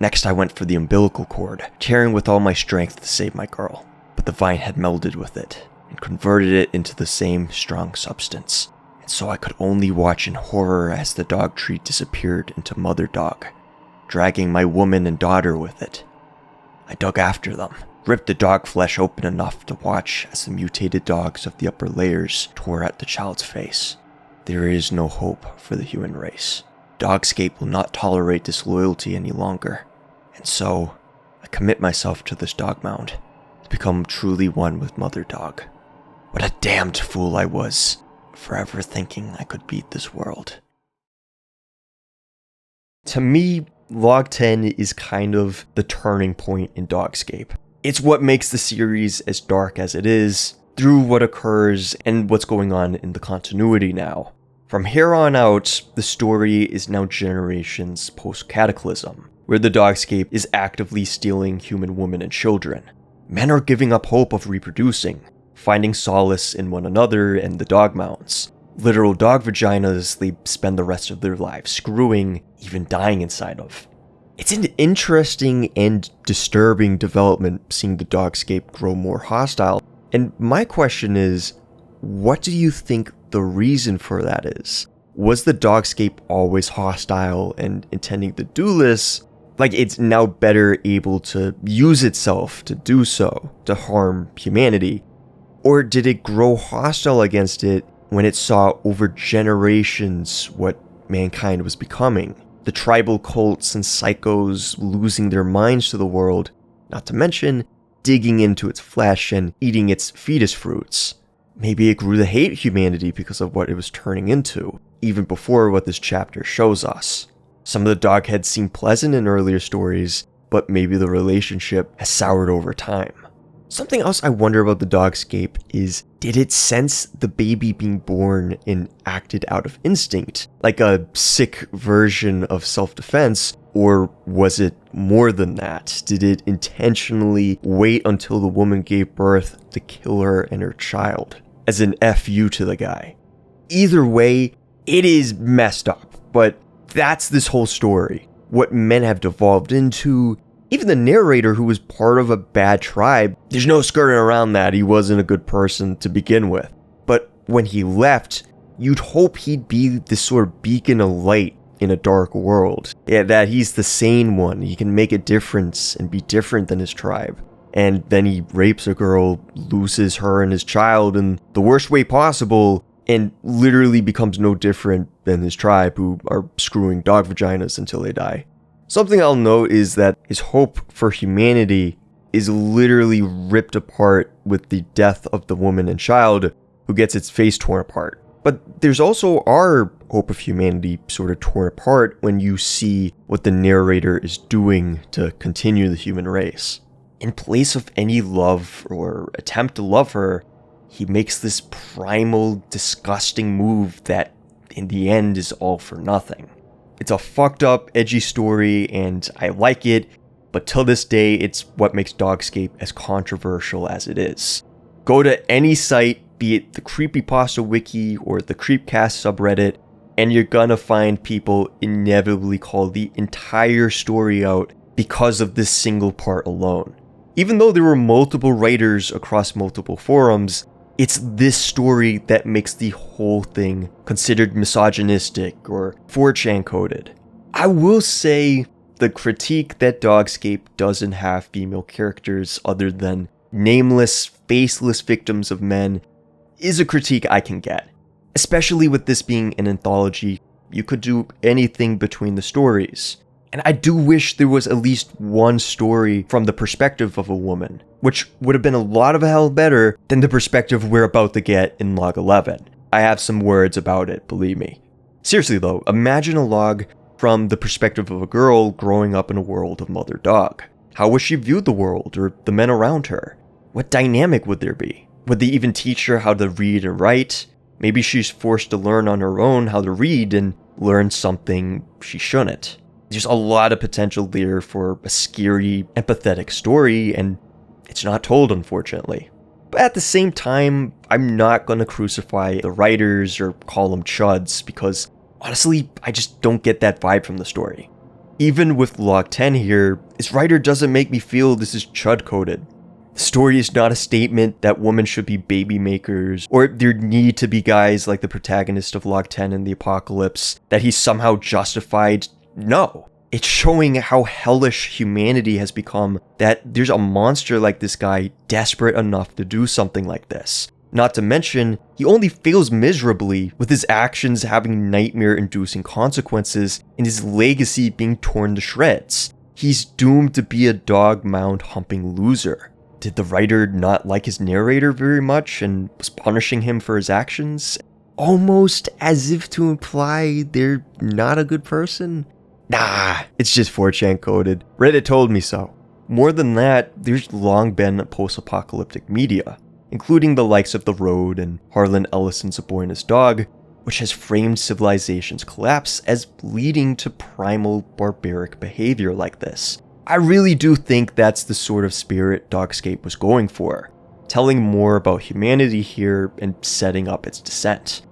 Next I went for the umbilical cord, tearing with all my strength to save my girl, but the vine had melded with it, and converted it into the same strong substance, and so I could only watch in horror as the dog tree disappeared into Mother Dog, dragging my woman and daughter with it. I dug after them, ripped the dog flesh open enough to watch as the mutated dogs of the upper layers tore at the child's face. There is no hope for the human race. Dogscape will not tolerate disloyalty any longer, and so I commit myself to this dog mound, to become truly one with Mother Dog. What a damned fool I was, forever thinking I could beat this world. To me, Log 10 is kind of the turning point in Dogscape. It's what makes the series as dark as it is, through what occurs and what's going on in the continuity now. From here on out, the story is now generations post-Cataclysm, where the Dogscape is actively stealing human women and children. Men are giving up hope of reproducing, finding solace in one another and the dog mounts. Literal dog vaginas they spend the rest of their lives screwing, even dying inside of. It's an interesting and disturbing development seeing the Dogscape grow more hostile, and my question is, what do you think the reason for that is? Was the Dogscape always hostile and intending to do this, like it's now better able to use itself to do so, to harm humanity? Or did it grow hostile against it when it saw over generations what mankind was becoming? The tribal cults and psychos losing their minds to the world, not to mention digging into its flesh and eating its fetus fruits. Maybe it grew to hate humanity because of what it was turning into, even before what this chapter shows us. Some of the dogheads seem pleasant in earlier stories, but maybe the relationship has soured over time. Something else I wonder about the Dogscape is, did it sense the baby being born and acted out of instinct, like a sick version of self-defense, or was it more than that? Did it intentionally wait until the woman gave birth to kill her and her child, as an FU to the guy? Either way, it is messed up, but that's this whole story. What men have devolved into. Even the narrator, who was part of a bad tribe, there's no skirting around that. He wasn't a good person to begin with. But when he left, you'd hope he'd be this sort of beacon of light in a dark world. Yeah, that he's the sane one. He can make a difference and be different than his tribe. And then he rapes a girl, loses her and his child in the worst way possible, and literally becomes no different than his tribe, who are screwing dog vaginas until they die. Something I'll note is that his hope for humanity is literally ripped apart with the death of the woman and child, who gets its face torn apart. But there's also our hope of humanity sort of torn apart when you see what the narrator is doing to continue the human race. In place of any love or attempt to love her, he makes this primal, disgusting move that in the end is all for nothing. It's a fucked up, edgy story, and I like it, but till this day, it's what makes Dogscape as controversial as it is. Go to any site, be it the creepypasta wiki or the creepcast subreddit, and you're gonna find people inevitably call the entire story out because of this single part alone. Even though there were multiple writers across multiple forums, it's this story that makes the whole thing considered misogynistic or 4chan coded. I will say the critique that Dogscape doesn't have female characters other than nameless, faceless victims of men is a critique I can get. Especially with this being an anthology, you could do anything between the stories. And I do wish there was at least one story from the perspective of a woman, which would have been a lot of hell better than the perspective we're about to get in log 11. I have some words about it, believe me. Seriously though, imagine a log from the perspective of a girl growing up in a world of mother dog. How would she view the world or the men around her? What dynamic would there be? Would they even teach her how to read and write? Maybe she's forced to learn on her own how to read and learn something she shouldn't. There's a lot of potential there for a scary, empathetic story, and it's not told, unfortunately. But at the same time, I'm not going to crucify the writers or call them chuds, because honestly, I just don't get that vibe from the story. Even with log 10 here, this writer doesn't make me feel this is chud-coded. The story is not a statement that women should be baby makers, or there need to be guys like the protagonist of log 10 in the apocalypse that he's somehow justified. No. It's showing how hellish humanity has become, that there's a monster like this guy desperate enough to do something like this. Not to mention, he only fails miserably, with his actions having nightmare-inducing consequences and his legacy being torn to shreds. He's doomed to be a dog mound humping loser. Did the writer not like his narrator very much and was punishing him for his actions? Almost as if to imply they're not a good person? Nah, it's just 4chan coded. Reddit told me so. More than that, there's long been post-apocalyptic media, including the likes of The Road and Harlan Ellison's A Boy and His Dog, which has framed civilization's collapse as leading to primal barbaric behavior like this. I really do think that's the sort of spirit Dogscape was going for, telling more about humanity here and setting up its descent.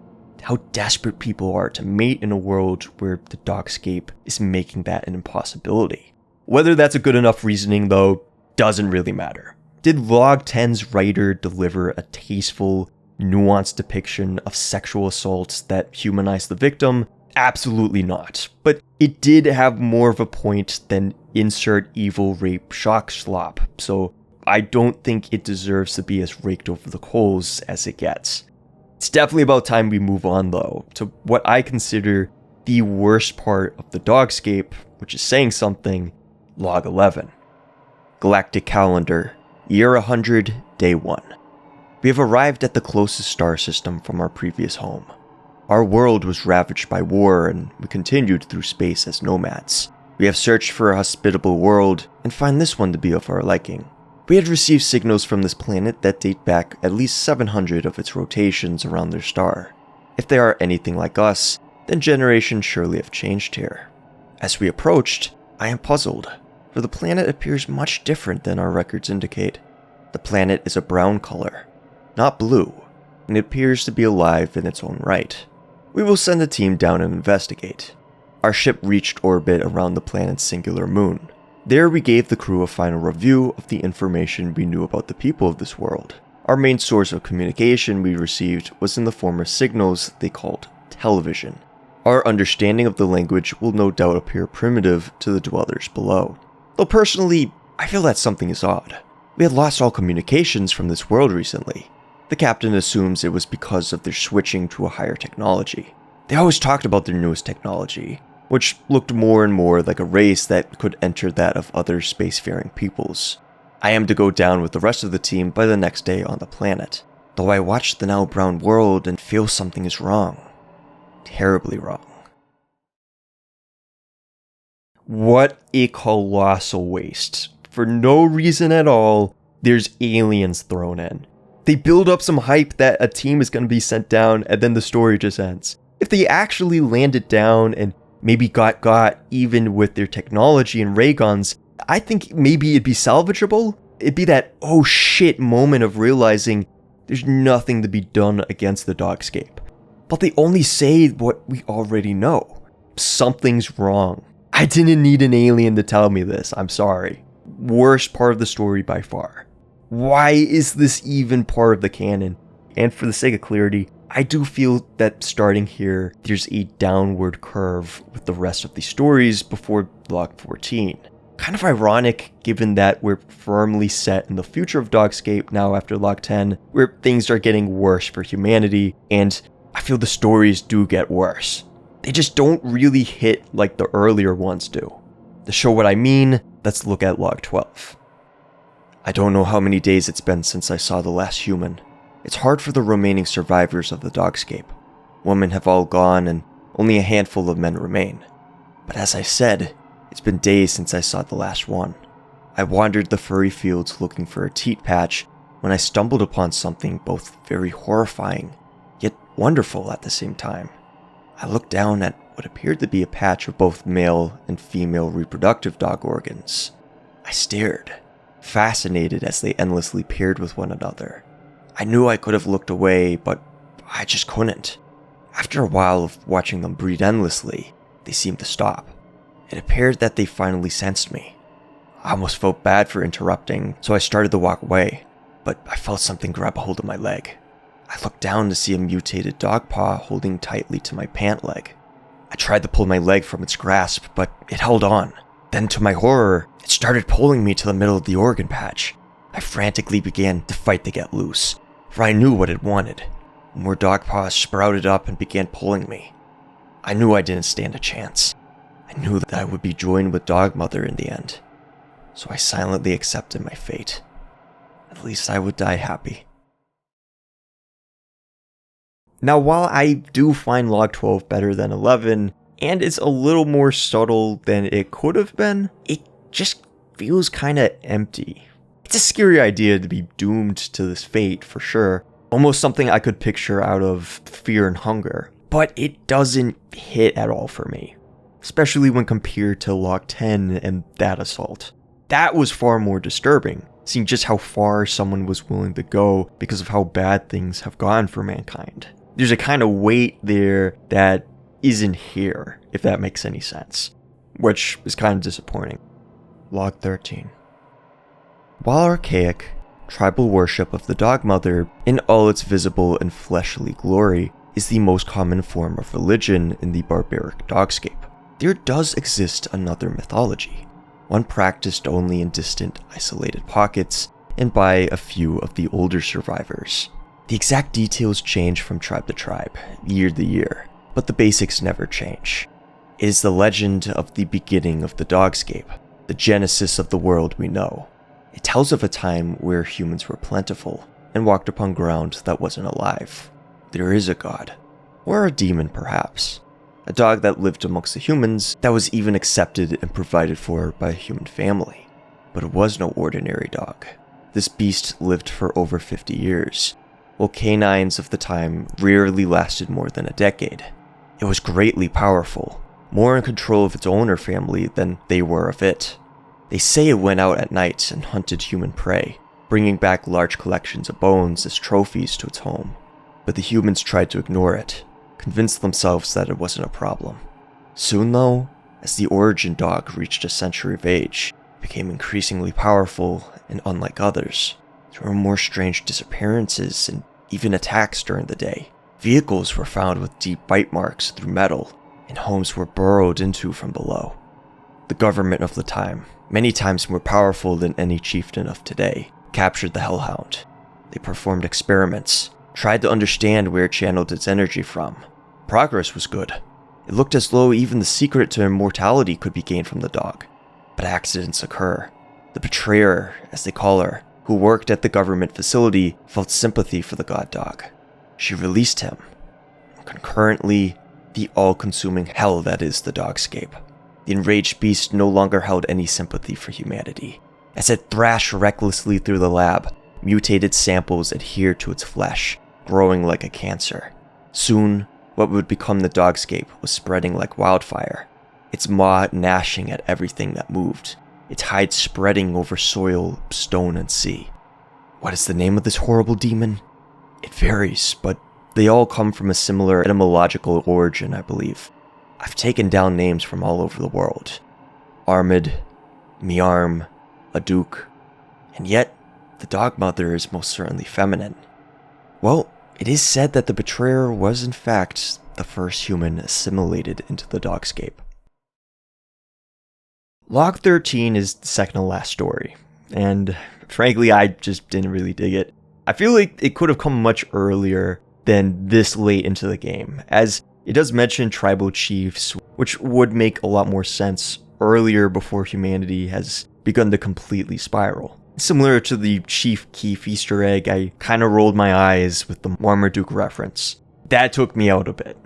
How desperate people are to mate in a world where the Dogscape is making that an impossibility. Whether that's a good enough reasoning, though, doesn't really matter. Did log 10's writer deliver a tasteful, nuanced depiction of sexual assaults that humanize the victim? Absolutely not. But it did have more of a point than insert evil rape shock slop, so I don't think it deserves to be as raked over the coals as it gets. It's definitely about time we move on, though, to what I consider the worst part of the Dogscape, which is saying something, log 11. Galactic Calendar, Year 100, Day 1. We have arrived at the closest star system from our previous home. Our world was ravaged by war, and we continued through space as nomads. We have searched for a hospitable world, and find this one to be of our liking. We had received signals from this planet that date back at least 700 of its rotations around their star. If they are anything like us, then generations surely have changed here. As we approached, I am puzzled, for the planet appears much different than our records indicate. The planet is a brown color, not blue, and it appears to be alive in its own right. We will send a team down and investigate. Our ship reached orbit around the planet's singular moon. There we gave the crew a final review of the information we knew about the people of this world. Our main source of communication we received was in the form of signals they called television. Our understanding of the language will no doubt appear primitive to the dwellers below. Though personally, I feel that something is odd. We had lost all communications from this world recently. The captain assumes it was because of their switching to a higher technology. They always talked about their newest technology, which looked more and more like a race that could enter that of other spacefaring peoples. I am to go down with the rest of the team by the next day on the planet, though I watch the now brown world and feel something is wrong. Terribly wrong. What a colossal waste. For no reason at all, there's aliens thrown in. They build up some hype that a team is going to be sent down, and then the story just ends. If they actually landed down and maybe got even with their technology and ray guns, I think maybe it'd be salvageable. It'd be that oh shit moment of realizing there's nothing to be done against the Dogscape. But they only say what we already know. Something's wrong. I didn't need an alien to tell me this, I'm sorry. Worst part of the story by far. Why is this even part of the canon? And for the sake of clarity, I do feel that starting here, there's a downward curve with the rest of the stories before Log 14. Kind of ironic given that we're firmly set in the future of Dogscape now after Log 10, where things are getting worse for humanity, and I feel the stories do get worse. They just don't really hit like the earlier ones do. To show what I mean, let's look at Log 12. I don't know how many days it's been since I saw the last human. It's hard for the remaining survivors of the Dogscape. Women have all gone and only a handful of men remain. But as I said, it's been days since I saw the last one. I wandered the furry fields looking for a teat patch when I stumbled upon something both very horrifying, yet wonderful at the same time. I looked down at what appeared to be a patch of both male and female reproductive dog organs. I stared, fascinated as they endlessly paired with one another. I knew I could have looked away, but I just couldn't. After a while of watching them breed endlessly, they seemed to stop. It appeared that they finally sensed me. I almost felt bad for interrupting, so I started to walk away, but I felt something grab a hold of my leg. I looked down to see a mutated dog paw holding tightly to my pant leg. I tried to pull my leg from its grasp, but it held on. Then to my horror, it started pulling me to the middle of the organ patch. I frantically began to fight to get loose, for I knew what it wanted. More dog paws sprouted up and began pulling me. I knew I didn't stand a chance. I knew that I would be joined with Dog Mother in the end. So I silently accepted my fate. At least I would die happy. Now, while I do find Log 12 better than 11, and it's a little more subtle than it could have been, it just feels kinda empty. It's a scary idea to be doomed to this fate, for sure. Almost something I could picture out of Fear and Hunger. But it doesn't hit at all for me. Especially when compared to Log 10 and that assault. That was far more disturbing, seeing just how far someone was willing to go because of how bad things have gone for mankind. There's a kind of weight there that isn't here, if that makes any sense. Which is kind of disappointing. Log 13. While archaic, tribal worship of the Dog Mother in all its visible and fleshly glory is the most common form of religion in the barbaric Dogscape, there does exist another mythology, one practiced only in distant, isolated pockets and by a few of the older survivors. The exact details change from tribe to tribe, year to year, but the basics never change. It is the legend of the beginning of the Dogscape, the genesis of the world we know. It tells of a time where humans were plentiful and walked upon ground that wasn't alive. There is a god, or a demon perhaps, a dog that lived amongst the humans that was even accepted and provided for by a human family. But it was no ordinary dog. This beast lived for over 50 years, while canines of the time rarely lasted more than a decade. It was greatly powerful, more in control of its owner family than they were of it. They say it went out at night and hunted human prey, bringing back large collections of bones as trophies to its home. But the humans tried to ignore it, convinced themselves that it wasn't a problem. Soon though, as the origin dog reached a century of age, it became increasingly powerful and unlike others. There were more strange disappearances and even attacks during the day. Vehicles were found with deep bite marks through metal, and homes were burrowed into from below. The government of the time, many times more powerful than any chieftain of today, captured the Hellhound. They performed experiments, tried to understand where it channeled its energy from. Progress was good. It looked as though even the secret to immortality could be gained from the dog. But accidents occur. The betrayer, as they call her, who worked at the government facility, felt sympathy for the god dog. She released him. And concurrently, the all-consuming hell that is the Dogscape. The enraged beast no longer held any sympathy for humanity. As it thrashed recklessly through the lab, mutated samples adhered to its flesh, growing like a cancer. Soon, what would become the Dogscape was spreading like wildfire, its maw gnashing at everything that moved, its hide spreading over soil, stone, and sea. What is the name of this horrible demon? It varies, but they all come from a similar etymological origin, I believe. I've taken down names from all over the world. Armid, Miarm, Aduk, and yet the dog mother is most certainly feminine. Well, it is said that the betrayer was in fact the first human assimilated into the Dogscape. Log 13 is the second to last story, and frankly I just didn't really dig it. I feel like it could have come much earlier than this late into the game, as it does mention tribal chiefs, which would make a lot more sense earlier before humanity has begun to completely spiral. Similar to the Chief Keef Easter egg, I kind of rolled my eyes with the Marmaduke reference. That took me out a bit.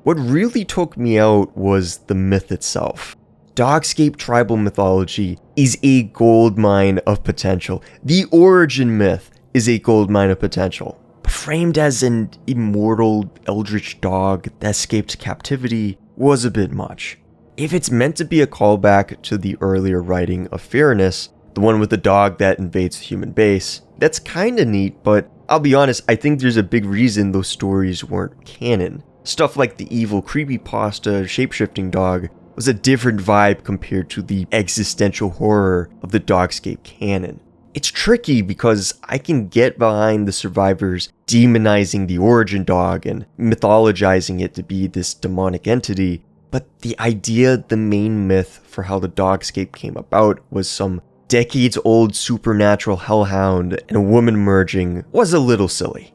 What really took me out was the myth itself. Dogscape tribal mythology is a goldmine of potential. The origin myth is a goldmine of potential. Framed as an immortal eldritch dog that escaped captivity was a bit much. If it's meant to be a callback to the earlier writing of Fairness, the one with the dog that invades the human base, that's kinda neat, but I'll be honest, I think there's a big reason those stories weren't canon. Stuff like the evil creepypasta shapeshifting dog was a different vibe compared to the existential horror of the Dogscape canon. It's tricky because I can get behind the survivors demonizing the origin dog and mythologizing it to be this demonic entity, but the idea, the main myth for how the Dogscape came about was some decades-old supernatural hellhound and a woman merging was a little silly.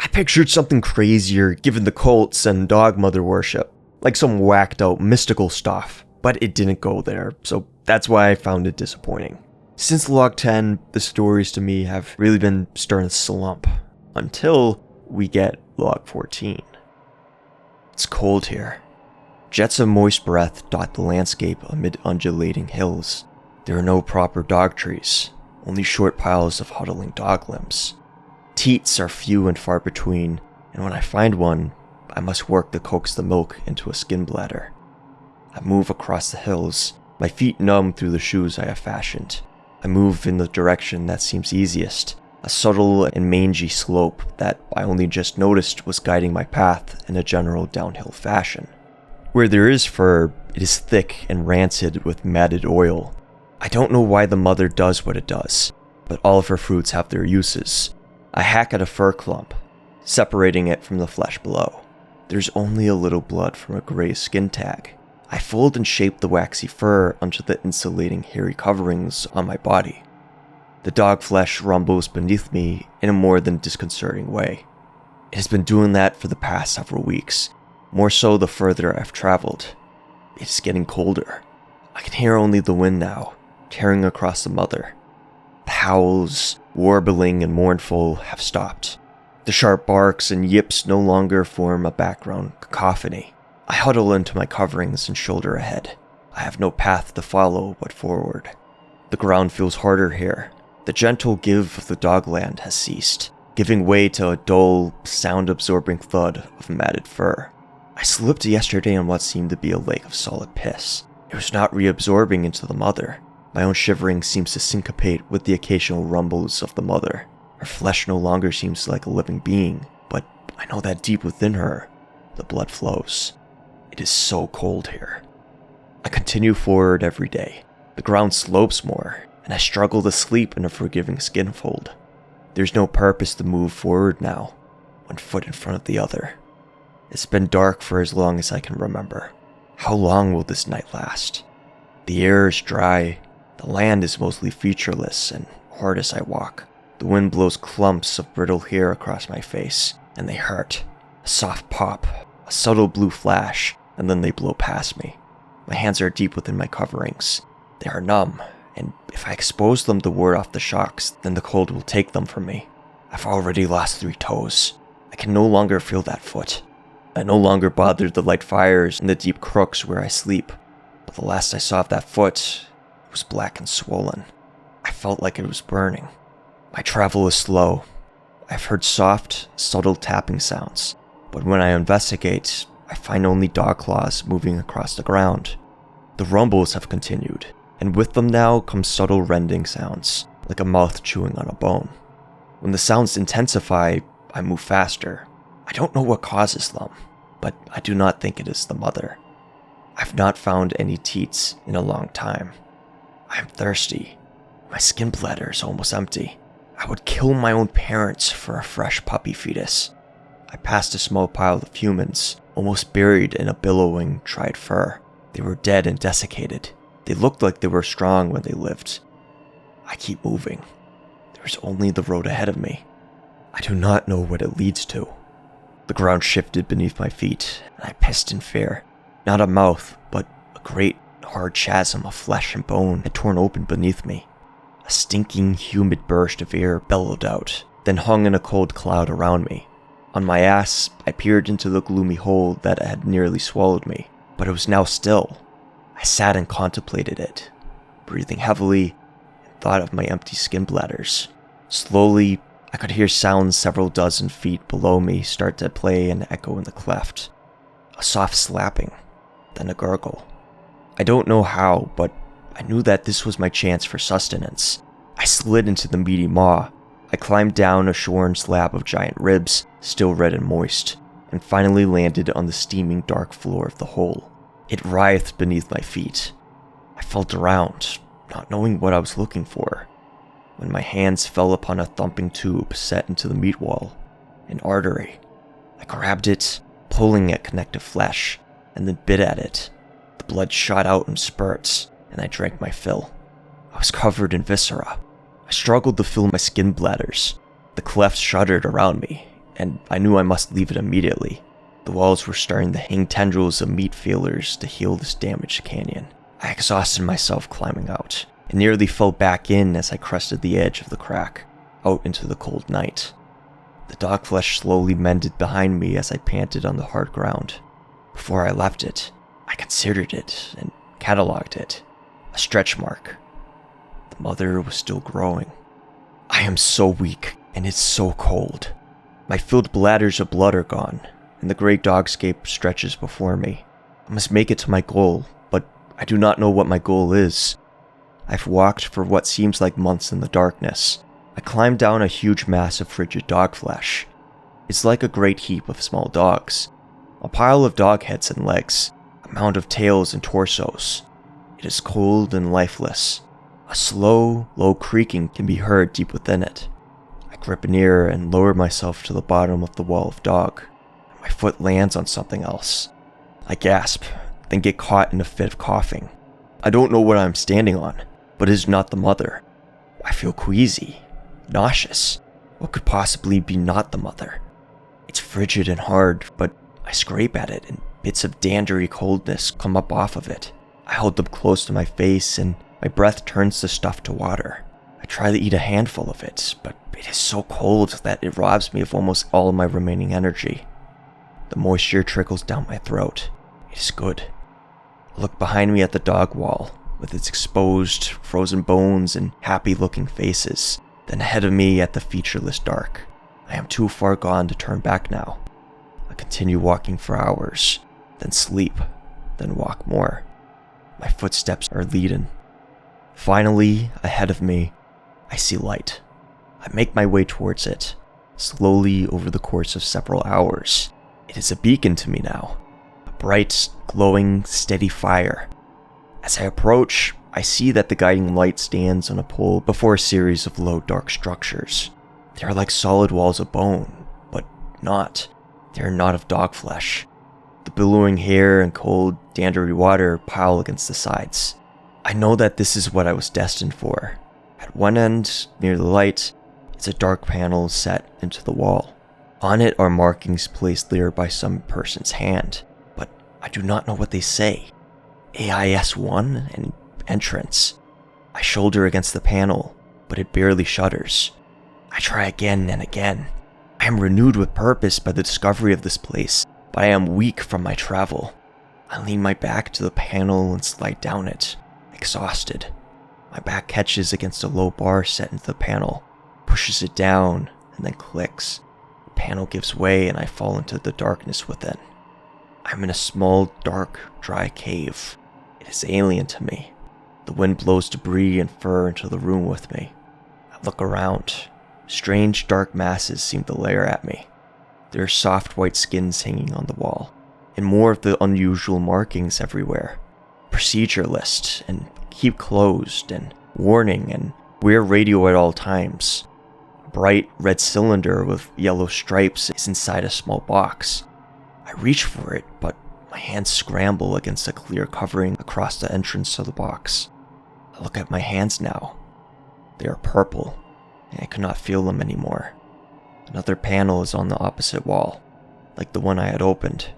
I pictured something crazier given the cults and dog mother worship, like some whacked-out mystical stuff, but it didn't go there, so that's why I found it disappointing. Since Log 10, the stories to me have really been starting to slump, until we get Log 14. It's cold here. Jets of moist breath dot the landscape amid undulating hills. There are no proper dog trees, only short piles of huddling dog limbs. Teats are few and far between, and when I find one, I must work to coax the milk into a skin bladder. I move across the hills, my feet numb through the shoes I have fashioned. I move in the direction that seems easiest, a subtle and mangy slope that I only just noticed was guiding my path in a general downhill fashion. Where there is fur, it is thick and rancid with matted oil. I don't know why the mother does what it does, but all of her fruits have their uses. I hack at a fur clump, separating it from the flesh below. There's only a little blood from a gray skin tag. I fold and shape the waxy fur onto the insulating hairy coverings on my body. The dog flesh rumbles beneath me in a more than disconcerting way. It has been doing that for the past several weeks, more so the further I've traveled. It is getting colder. I can hear only the wind now, tearing across the mother. The howls, warbling and mournful, have stopped. The sharp barks and yips no longer form a background cacophony. I huddle into my coverings and shoulder ahead. I have no path to follow but forward. The ground feels harder here. The gentle give of the dogland has ceased, giving way to a dull, sound-absorbing thud of matted fur. I slipped yesterday on what seemed to be a lake of solid piss. It was not reabsorbing into the mother. My own shivering seems to syncopate with the occasional rumbles of the mother. Her flesh no longer seems like a living being, but I know that deep within her, the blood flows. It is so cold here. I continue forward every day. The ground slopes more, and I struggle to sleep in a forgiving skinfold. There's no purpose to move forward now, one foot in front of the other. It's been dark for as long as I can remember. How long will this night last? The air is dry, the land is mostly featureless and hard as I walk. The wind blows clumps of brittle hair across my face, and they hurt. A soft pop, a subtle blue flash, and then they blow past me. My hands are deep within my coverings. They are numb, and if I expose them to ward off the shocks, then the cold will take them from me. I've already lost 3 toes. I can no longer feel that foot. I no longer bother to light fires in the deep crooks where I sleep, but the last I saw of that foot, it was black and swollen. I felt like it was burning. My travel is slow. I've heard soft, subtle tapping sounds, but when I investigate, I find only dog claws moving across the ground. The rumbles have continued, and with them now come subtle rending sounds, like a mouth chewing on a bone. When the sounds intensify, I move faster. I don't know what causes them, but I do not think it is the mother. I've not found any teats in a long time. I am thirsty. My skin bladder is almost empty. I would kill my own parents for a fresh puppy fetus. I passed a small pile of humans, almost buried in a billowing, dried fur. They were dead and desiccated. They looked like they were strong when they lived. I keep moving. There's only the road ahead of me. I do not know what it leads to. The ground shifted beneath my feet, and I pissed in fear. Not a mouth, but a great, hard chasm of flesh and bone had torn open beneath me. A stinking, humid burst of air bellowed out, then hung in a cold cloud around me. On my ass, I peered into the gloomy hole that had nearly swallowed me, but it was now still. I sat and contemplated it, breathing heavily, and thought of my empty skin bladders. Slowly, I could hear sounds several dozen feet below me start to play and echo in the cleft. A soft slapping, then a gurgle. I don't know how, but I knew that this was my chance for sustenance. I slid into the meaty maw. I climbed down a shorn slab of giant ribs, still red and moist, and finally landed on the steaming dark floor of the hole. It writhed beneath my feet. I felt around, not knowing what I was looking for, when my hands fell upon a thumping tube set into the meat wall, an artery. I grabbed it, pulling at connective flesh, and then bit at it. The blood shot out in spurts, and I drank my fill. I was covered in viscera. I struggled to fill my skin bladders. The cleft shuddered around me, and I knew I must leave it immediately. The walls were starting to hang tendrils of meat feelers to heal this damaged canyon. I exhausted myself climbing out, and nearly fell back in as I crested the edge of the crack, out into the cold night. The dog flesh slowly mended behind me as I panted on the hard ground. Before I left it, I considered it and catalogued it. A stretch mark. The mother was still growing. I am so weak, and it's so cold. My filled bladders of blood are gone, and the great dogscape stretches before me. I must make it to my goal, but I do not know what my goal is. I've walked for what seems like months in the darkness. I climbed down a huge mass of frigid dog flesh. It's like a great heap of small dogs. A pile of dog heads and legs, a mound of tails and torsos. It is cold and lifeless. A slow, low creaking can be heard deep within it. I grip an ear and lower myself to the bottom of the wall of dog. My foot lands on something else. I gasp, then get caught in a fit of coughing. I don't know what I'm standing on, but it is not the mother. I feel queasy, nauseous. What could possibly be not the mother? It's frigid and hard, but I scrape at it and bits of dandery coldness come up off of it. I hold them close to my face and my breath turns the stuff to water. I try to eat a handful of it, but it is so cold that it robs me of almost all of my remaining energy. The moisture trickles down my throat. It is good. I look behind me at the dog wall, with its exposed, frozen bones and happy-looking faces, then ahead of me at the featureless dark. I am too far gone to turn back now. I continue walking for hours, then sleep, then walk more. My footsteps are leaden. Finally, ahead of me, I see light. I make my way towards it, slowly over the course of several hours. It is a beacon to me now, a bright, glowing, steady fire. As I approach, I see that the guiding light stands on a pole before a series of low, dark structures. They are like solid walls of bone, but not. They are not of dog flesh. The billowing hair and cold, dandery water pile against the sides. I know that this is what I was destined for. At one end, near the light, is a dark panel set into the wall. On it are markings placed there by some person's hand, but I do not know what they say. AIS-1 and entrance. I shoulder against the panel, but it barely shudders. I try again and again. I am renewed with purpose by the discovery of this place, but I am weak from my travel. I lean my back to the panel and slide down it, exhausted. My back catches against a low bar set into the panel, pushes it down, and then clicks. The panel gives way and I fall into the darkness within. I'm in a small, dark, dry cave. It is alien to me. The wind blows debris and fur into the room with me. I look around. Strange, dark masses seem to layer at me. There are soft white skins hanging on the wall, and more of the unusual markings everywhere. Procedure list, and keep closed, and warning, and wear radio at all times. A bright red cylinder with yellow stripes is inside a small box. I reach for it, but my hands scramble against a clear covering across the entrance to the box. I look at my hands now. They are purple, and I cannot feel them anymore. Another panel is on the opposite wall, like the one I had opened.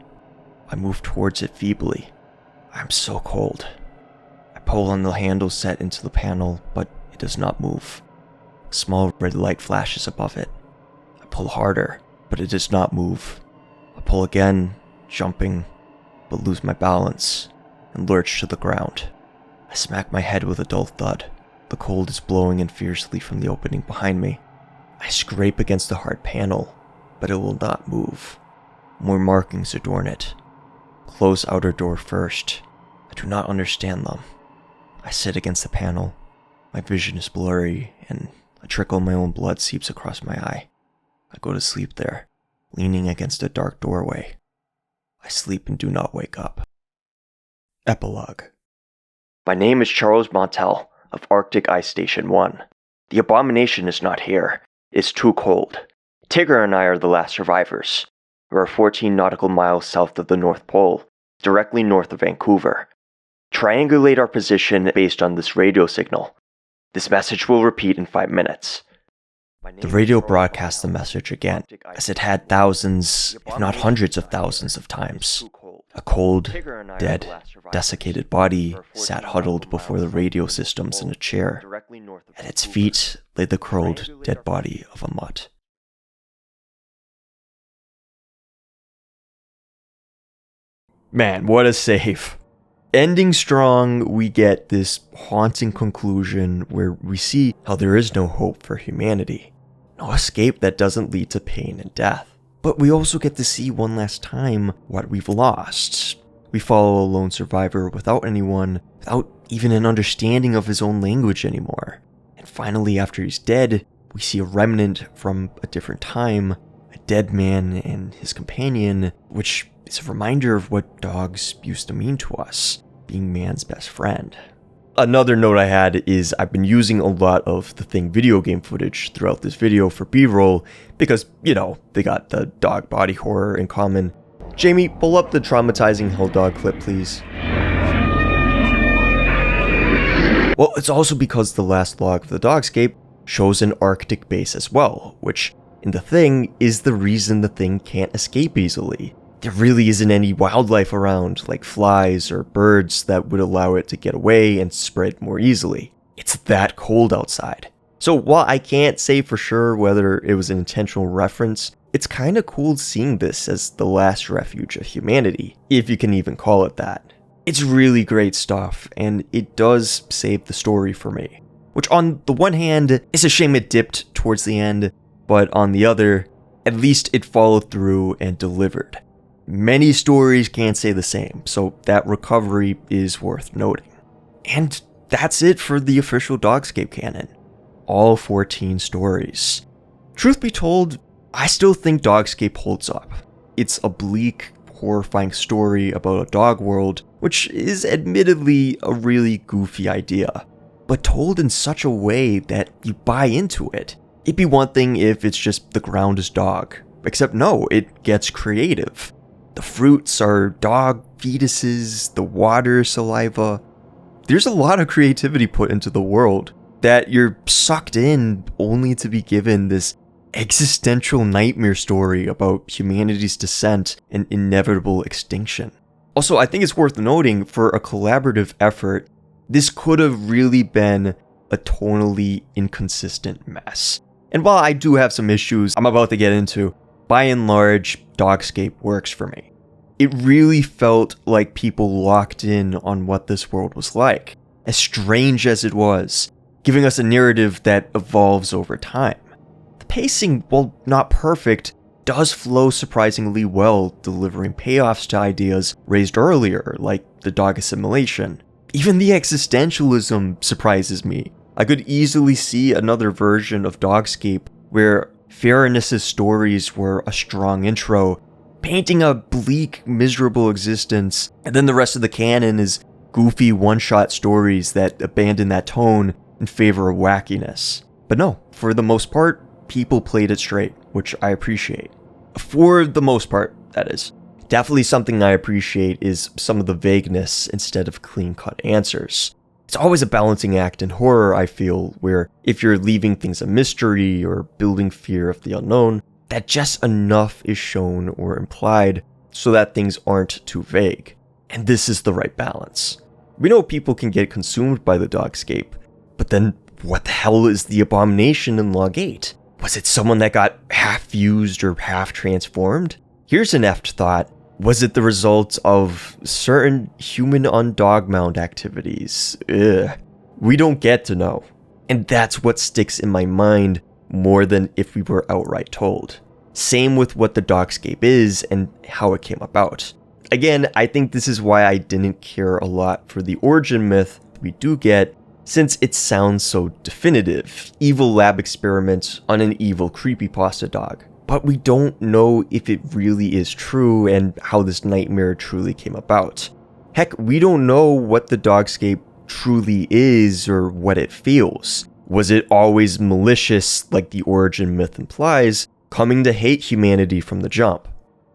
I move towards it feebly. I'm so cold. I pull on the handle set into the panel, but it does not move. A small red light flashes above it. I pull harder, but it does not move. I pull again, jumping, but lose my balance, and lurch to the ground. I smack my head with a dull thud. The cold is blowing in fiercely from the opening behind me. I scrape against the hard panel, but it will not move. More markings adorn it. Close outer door first. I do not understand them. I sit against the panel. My vision is blurry, and a trickle of my own blood seeps across my eye. I go to sleep there, leaning against a dark doorway. I sleep and do not wake up. Epilogue. My name is Charles Montel of Arctic Ice Station 1. The abomination is not here. It's too cold. Tigger and I are the last survivors. We are 14 nautical miles south of the North Pole, directly north of Vancouver. Triangulate our position based on this radio signal. This message will repeat in 5 minutes. The radio broadcast the message again, as it had thousands, if not hundreds of thousands of times. A cold, dead, desiccated body sat huddled before the radio systems in a chair. At its feet lay the curled, dead body of a mutt. Man, what a save. Ending strong, we get this haunting conclusion where we see how there is no hope for humanity. No escape that doesn't lead to pain and death. But we also get to see one last time what we've lost. We follow a lone survivor without anyone, without even an understanding of his own language anymore. And finally, after he's dead, we see a remnant from a different time, a dead man and his companion, which is a reminder of what dogs used to mean to us, being man's best friend. Another note I had is I've been using a lot of the Thing video game footage throughout this video for B-roll because, you know, they got the dog body horror in common. Jamie, pull up the traumatizing hell dog clip, please. Well, it's also because the last log of the Dogscape shows an Arctic base as well, which, in the Thing, is the reason the Thing can't escape easily. There really isn't any wildlife around, like flies or birds, that would allow it to get away and spread more easily. It's that cold outside. So while I can't say for sure whether it was an intentional reference, it's kinda cool seeing this as the last refuge of humanity, if you can even call it that. It's really great stuff, and it does save the story for me. Which on the one hand, it's a shame it dipped towards the end, but on the other, at least it followed through and delivered. Many stories can't say the same, so that recovery is worth noting. And that's it for the official Dogscape canon. All 14 stories. Truth be told, I still think Dogscape holds up. It's a bleak, horrifying story about a dog world, which is admittedly a really goofy idea, but told in such a way that you buy into it. It'd be one thing if it's just the ground is dog, except no, it gets creative. The fruits are dog fetuses, the water saliva. There's a lot of creativity put into the world that you're sucked in only to be given this existential nightmare story about humanity's descent and inevitable extinction. Also, I think it's worth noting, for a collaborative effort, this could have really been a tonally inconsistent mess. And while I do have some issues I'm about to get into, by and large, Dogscape works for me. It really felt like people locked in on what this world was like, as strange as it was, giving us a narrative that evolves over time. The pacing, while not perfect, does flow surprisingly well, delivering payoffs to ideas raised earlier, like the dog assimilation. Even the existentialism surprises me. I could easily see another version of Dogscape where Fairness's stories were a strong intro, painting a bleak, miserable existence, and then the rest of the canon is goofy one-shot stories that abandon that tone in favor of wackiness. But no, for the most part, people played it straight, which I appreciate. For the most part, that is. Definitely something I appreciate is some of the vagueness instead of clean-cut answers. It's always a balancing act in horror, I feel, where if you're leaving things a mystery or building fear of the unknown, that just enough is shown or implied so that things aren't too vague. And this is the right balance. We know people can get consumed by the Dogscape, but then what the hell is the abomination in Log 8? Was it someone that got half fused or half transformed? Here's an apt thought. Was it the result of certain human undog mount activities? We don't get to know. And that's what sticks in my mind more than if we were outright told. Same with what the Dogscape is and how it came about. Again, I think this is why I didn't care a lot for the origin myth we do get, since it sounds so definitive. Evil lab experiment on an evil creepypasta dog. But we don't know if it really is true and how this nightmare truly came about. Heck, we don't know what the Dogscape truly is or what it feels. Was it always malicious, like the origin myth implies, coming to hate humanity from the jump?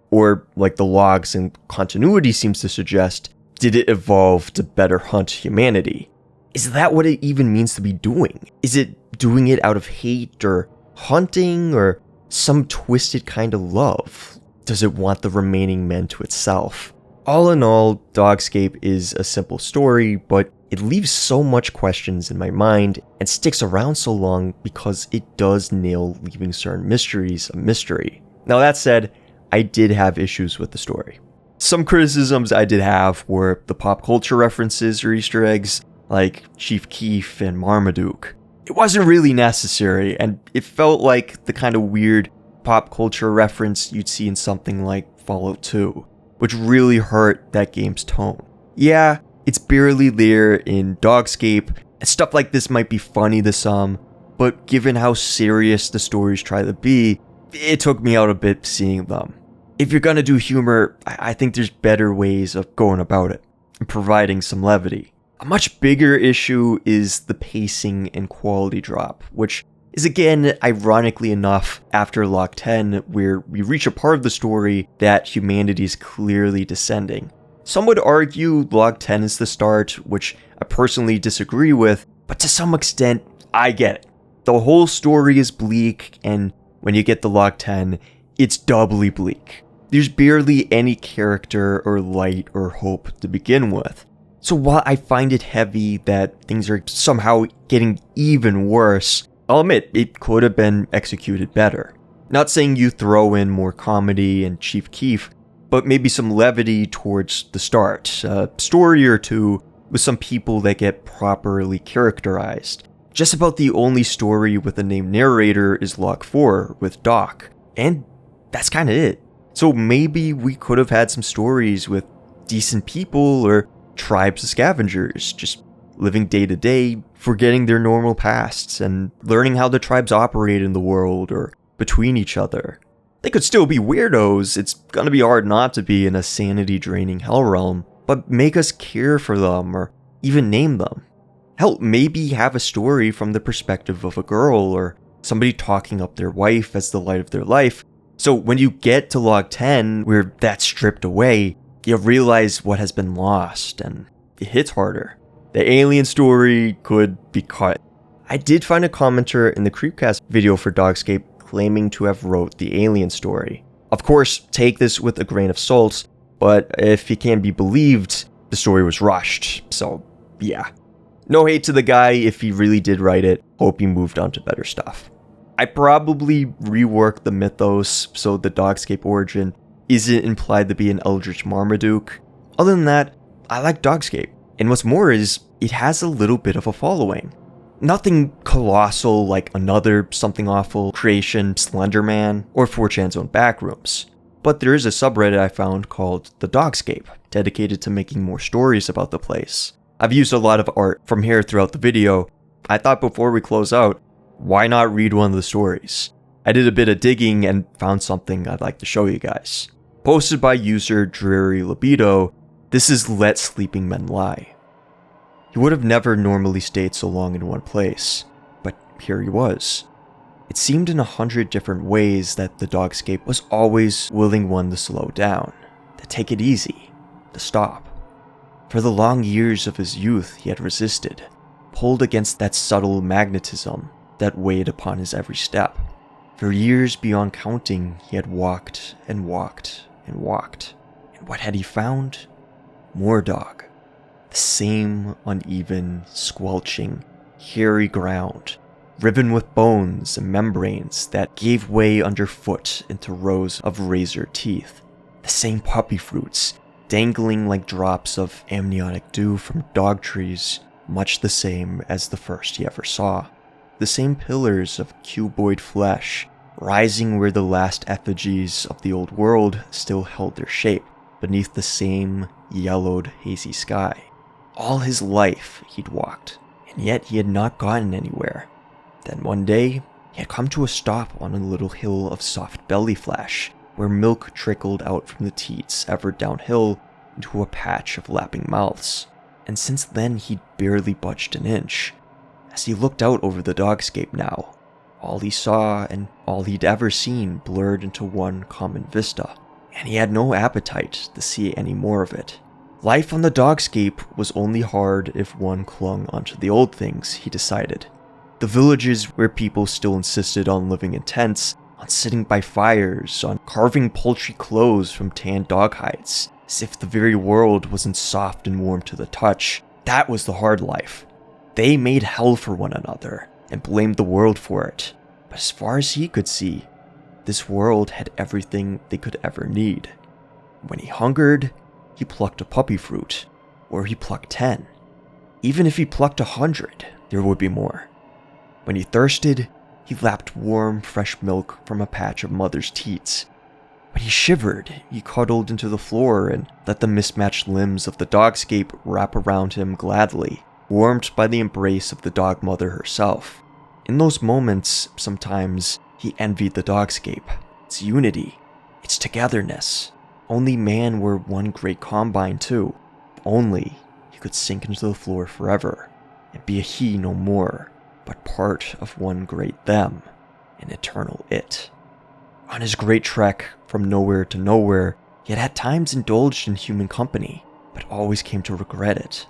Or, like the logs and continuity seems to suggest, did it evolve to better hunt humanity? Is that what it even means to be doing? Is it doing it out of hate or hunting or some twisted kind of love? Does it want the remaining men to itself? All in all, Dogscape is a simple story, but it leaves so much questions in my mind and sticks around so long because it does nail leaving certain mysteries a mystery. Now that said, I did have issues with the story. Some criticisms I did have were the pop culture references or Easter eggs, like Chief Keef and Marmaduke. It wasn't really necessary, and it felt like the kind of weird pop culture reference you'd see in something like Fallout 2, which really hurt that game's tone. Yeah, it's barely there in Dogscape, and stuff like this might be funny to some, but given how serious the stories try to be, it took me out a bit seeing them. If you're gonna do humor, I think there's better ways of going about it, and providing some levity. A much bigger issue is the pacing and quality drop, which is again, ironically enough, after Log 10, where we reach a part of the story that humanity is clearly descending. Some would argue Log 10 is the start, which I personally disagree with, but to some extent, I get it. The whole story is bleak, and when you get to Log 10, it's doubly bleak. There's barely any character or light or hope to begin with. So while I find it heavy that things are somehow getting even worse, I'll admit it could have been executed better. Not saying you throw in more comedy and Chief Keef, but maybe some levity towards the start, a story or two with some people that get properly characterized. Just about the only story with a named narrator is Log 4 with Doc, and that's kinda it. So maybe we could have had some stories with decent people or tribes of scavengers, just living day to day, forgetting their normal pasts, and learning how the tribes operate in the world or between each other. They could still be weirdos, it's gonna be hard not to be in a sanity-draining hell realm, but make us care for them or even name them. Hell, maybe have a story from the perspective of a girl or somebody talking up their wife as the light of their life, So when you get to log 10, where that's stripped away, you realize what has been lost, and it hits harder. The alien story could be cut. I did find a commenter in the Creepcast video for Dogscape claiming to have wrote the alien story. Of course, take this with a grain of salt, but if he can be believed, the story was rushed, so yeah. No hate to the guy if he really did write it, hope he moved on to better stuff. I probably reworked the mythos so the Dogscape origin isn't implied to be an Eldritch Marmaduke. Other than that, I like Dogscape, and what's more is, it has a little bit of a following. Nothing colossal like another Something Awful creation, Slenderman, or 4chan's own Backrooms. But there is a subreddit I found called the Dogscape, dedicated to making more stories about the place. I've used a lot of art from here throughout the video. I thought before we close out, why not read one of the stories? I did a bit of digging and found something I'd like to show you guys. Posted by user Dreary Libido, this is Let Sleeping Men Lie. He would have never normally stayed so long in one place, but here he was. It seemed in 100 different ways that the Dogscape was always willing one to slow down, to take it easy, to stop. For the long years of his youth he had resisted, pulled against that subtle magnetism that weighed upon his every step. For years beyond counting he had walked and walked and walked. And what had he found? More dog. The same uneven, squelching, hairy ground, riven with bones and membranes that gave way underfoot into rows of razor teeth. The same puppy fruits, dangling like drops of amniotic dew from dog trees, much the same as the first he ever saw. The same pillars of cuboid flesh, rising where the last effigies of the old world still held their shape, beneath the same yellowed, hazy sky. All his life he'd walked, and yet he had not gotten anywhere. Then one day, he had come to a stop on a little hill of soft belly flesh, where milk trickled out from the teats ever downhill into a patch of lapping mouths. And since then he'd barely budged an inch. As he looked out over the Dogscape now, all he saw and all he'd ever seen blurred into one common vista, and he had no appetite to see any more of it. Life on the Dogscape was only hard if one clung onto the old things, he decided. The villages where people still insisted on living in tents, on sitting by fires, on carving poultry clothes from tanned dog hides, as if the very world wasn't soft and warm to the touch. That was the hard life. They made hell for one another, and blamed the world for it. But as far as he could see, this world had everything they could ever need. When he hungered, he plucked a puppy fruit, or he plucked 10. Even if he plucked 100, there would be more. When he thirsted, he lapped warm, fresh milk from a patch of mother's teats. When he shivered, he cuddled into the floor and let the mismatched limbs of the Dogscape wrap around him gladly, warmed by the embrace of the dog mother herself. In those moments, sometimes, he envied the Dogscape, its unity, its togetherness. Only man were one great combine too. Only he could sink into the floor forever, and be a he no more, but part of one great them, an eternal it. On his great trek from nowhere to nowhere, he had at times indulged in human company, but always came to regret it.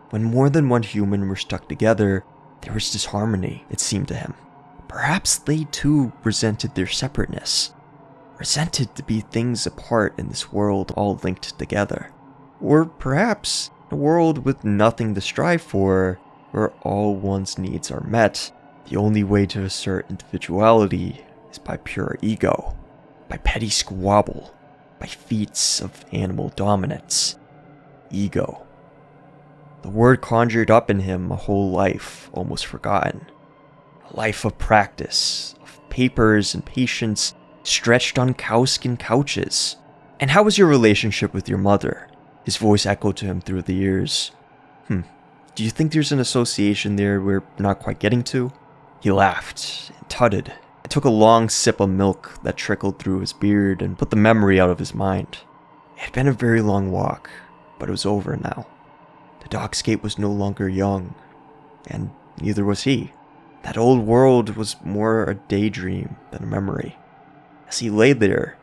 When more than one human were stuck together, there was disharmony, it seemed to him. Perhaps they too resented their separateness, resented to be things apart in this world all linked together. Or perhaps a world with nothing to strive for, where all one's needs are met, the only way to assert individuality is by pure ego, by petty squabble, by feats of animal dominance. Ego. The word conjured up in him a whole life almost forgotten. A life of practice, of papers and patience, stretched on cowskin couches. And how was your relationship with your mother? His voice echoed to him through the years. Do you think there's an association there we're not quite getting to? He laughed and tutted, and took a long sip of milk that trickled through his beard and put the memory out of his mind. It had been a very long walk, but it was over now. The Dogscape was no longer young, and neither was he. That old world was more a daydream than a memory. As he lay there,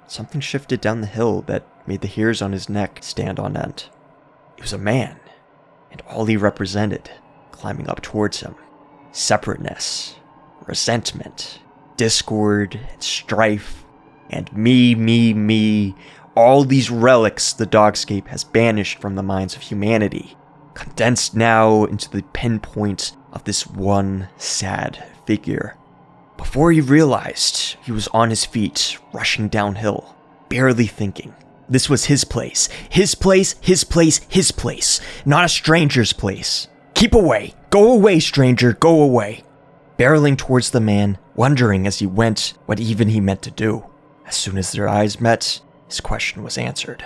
something shifted down the hill that made the hairs on his neck stand on end. It was a man, and all he represented, climbing up towards him. Separateness, resentment, discord, and strife, and me, all these relics the Dogscape has banished from the minds of humanity, condensed now into the pinpoint of this one sad figure. Before he realized, he was on his feet, rushing downhill, barely thinking. This was his place, not a stranger's place. Keep away, go away, stranger, go away. Barreling towards the man, wondering as he went what even he meant to do. As soon as their eyes met, his question was answered.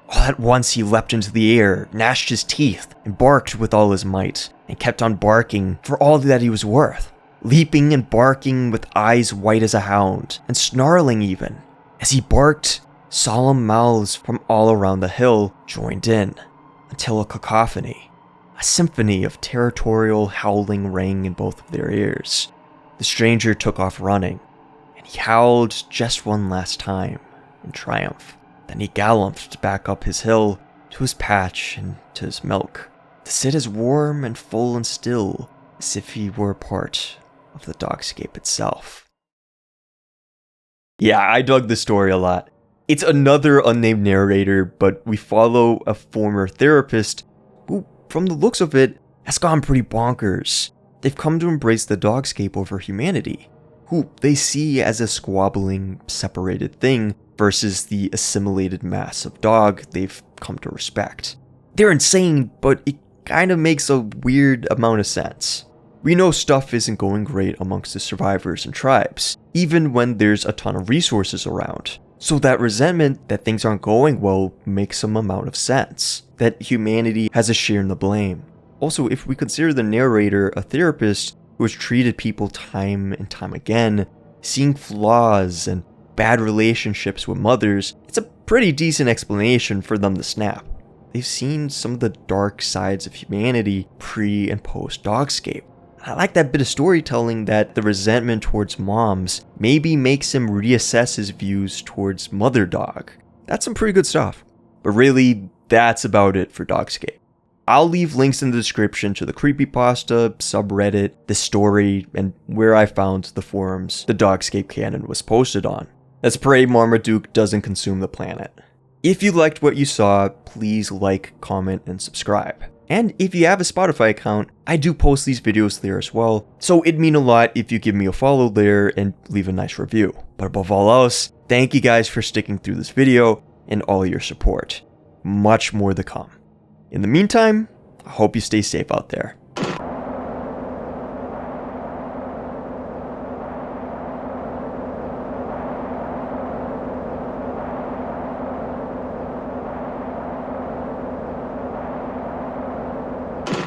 All at once he leapt into the air, gnashed his teeth, and barked with all his might, and kept on barking for all that he was worth. Leaping and barking with eyes white as a hound, and snarling even. As he barked, solemn mouths from all around the hill joined in, until a cacophony, a symphony of territorial howling rang in both of their ears. The stranger took off running, and he howled just one last time in triumph. Then he galloped back up his hill to his patch and to his milk, to sit as warm and full and still as if he were a part of the Dogscape itself. Yeah, I dug this story a lot. It's another unnamed narrator, but we follow a former therapist who, from the looks of it, has gone pretty bonkers. They've come to embrace the Dogscape over humanity, who they see as a squabbling, separated thing versus the assimilated mass of dog they've come to respect. They're insane, but it kind of makes a weird amount of sense. We know stuff isn't going great amongst the survivors and tribes, even when there's a ton of resources around. So that resentment that things aren't going well makes some amount of sense, that humanity has a share in the blame. Also, if we consider the narrator a therapist who has treated people time and time again, seeing flaws and bad relationships with mothers, it's a pretty decent explanation for them to snap. They've seen some of the dark sides of humanity pre and post Dogscape. I like that bit of storytelling that the resentment towards moms maybe makes him reassess his views towards mother dog. That's some pretty good stuff. But really, that's about it for Dogscape. I'll leave links in the description to the creepypasta, subreddit, the story, and where I found the forums the Dogscape canon was posted on. Let's pray Marmaduke doesn't consume the planet. If you liked what you saw, please like, comment, and subscribe. And if you have a Spotify account, I do post these videos there as well, so it'd mean a lot if you give me a follow there and leave a nice review. But above all else, thank you guys for sticking through this video and all your support. Much more to come. In the meantime, I hope you stay safe out there.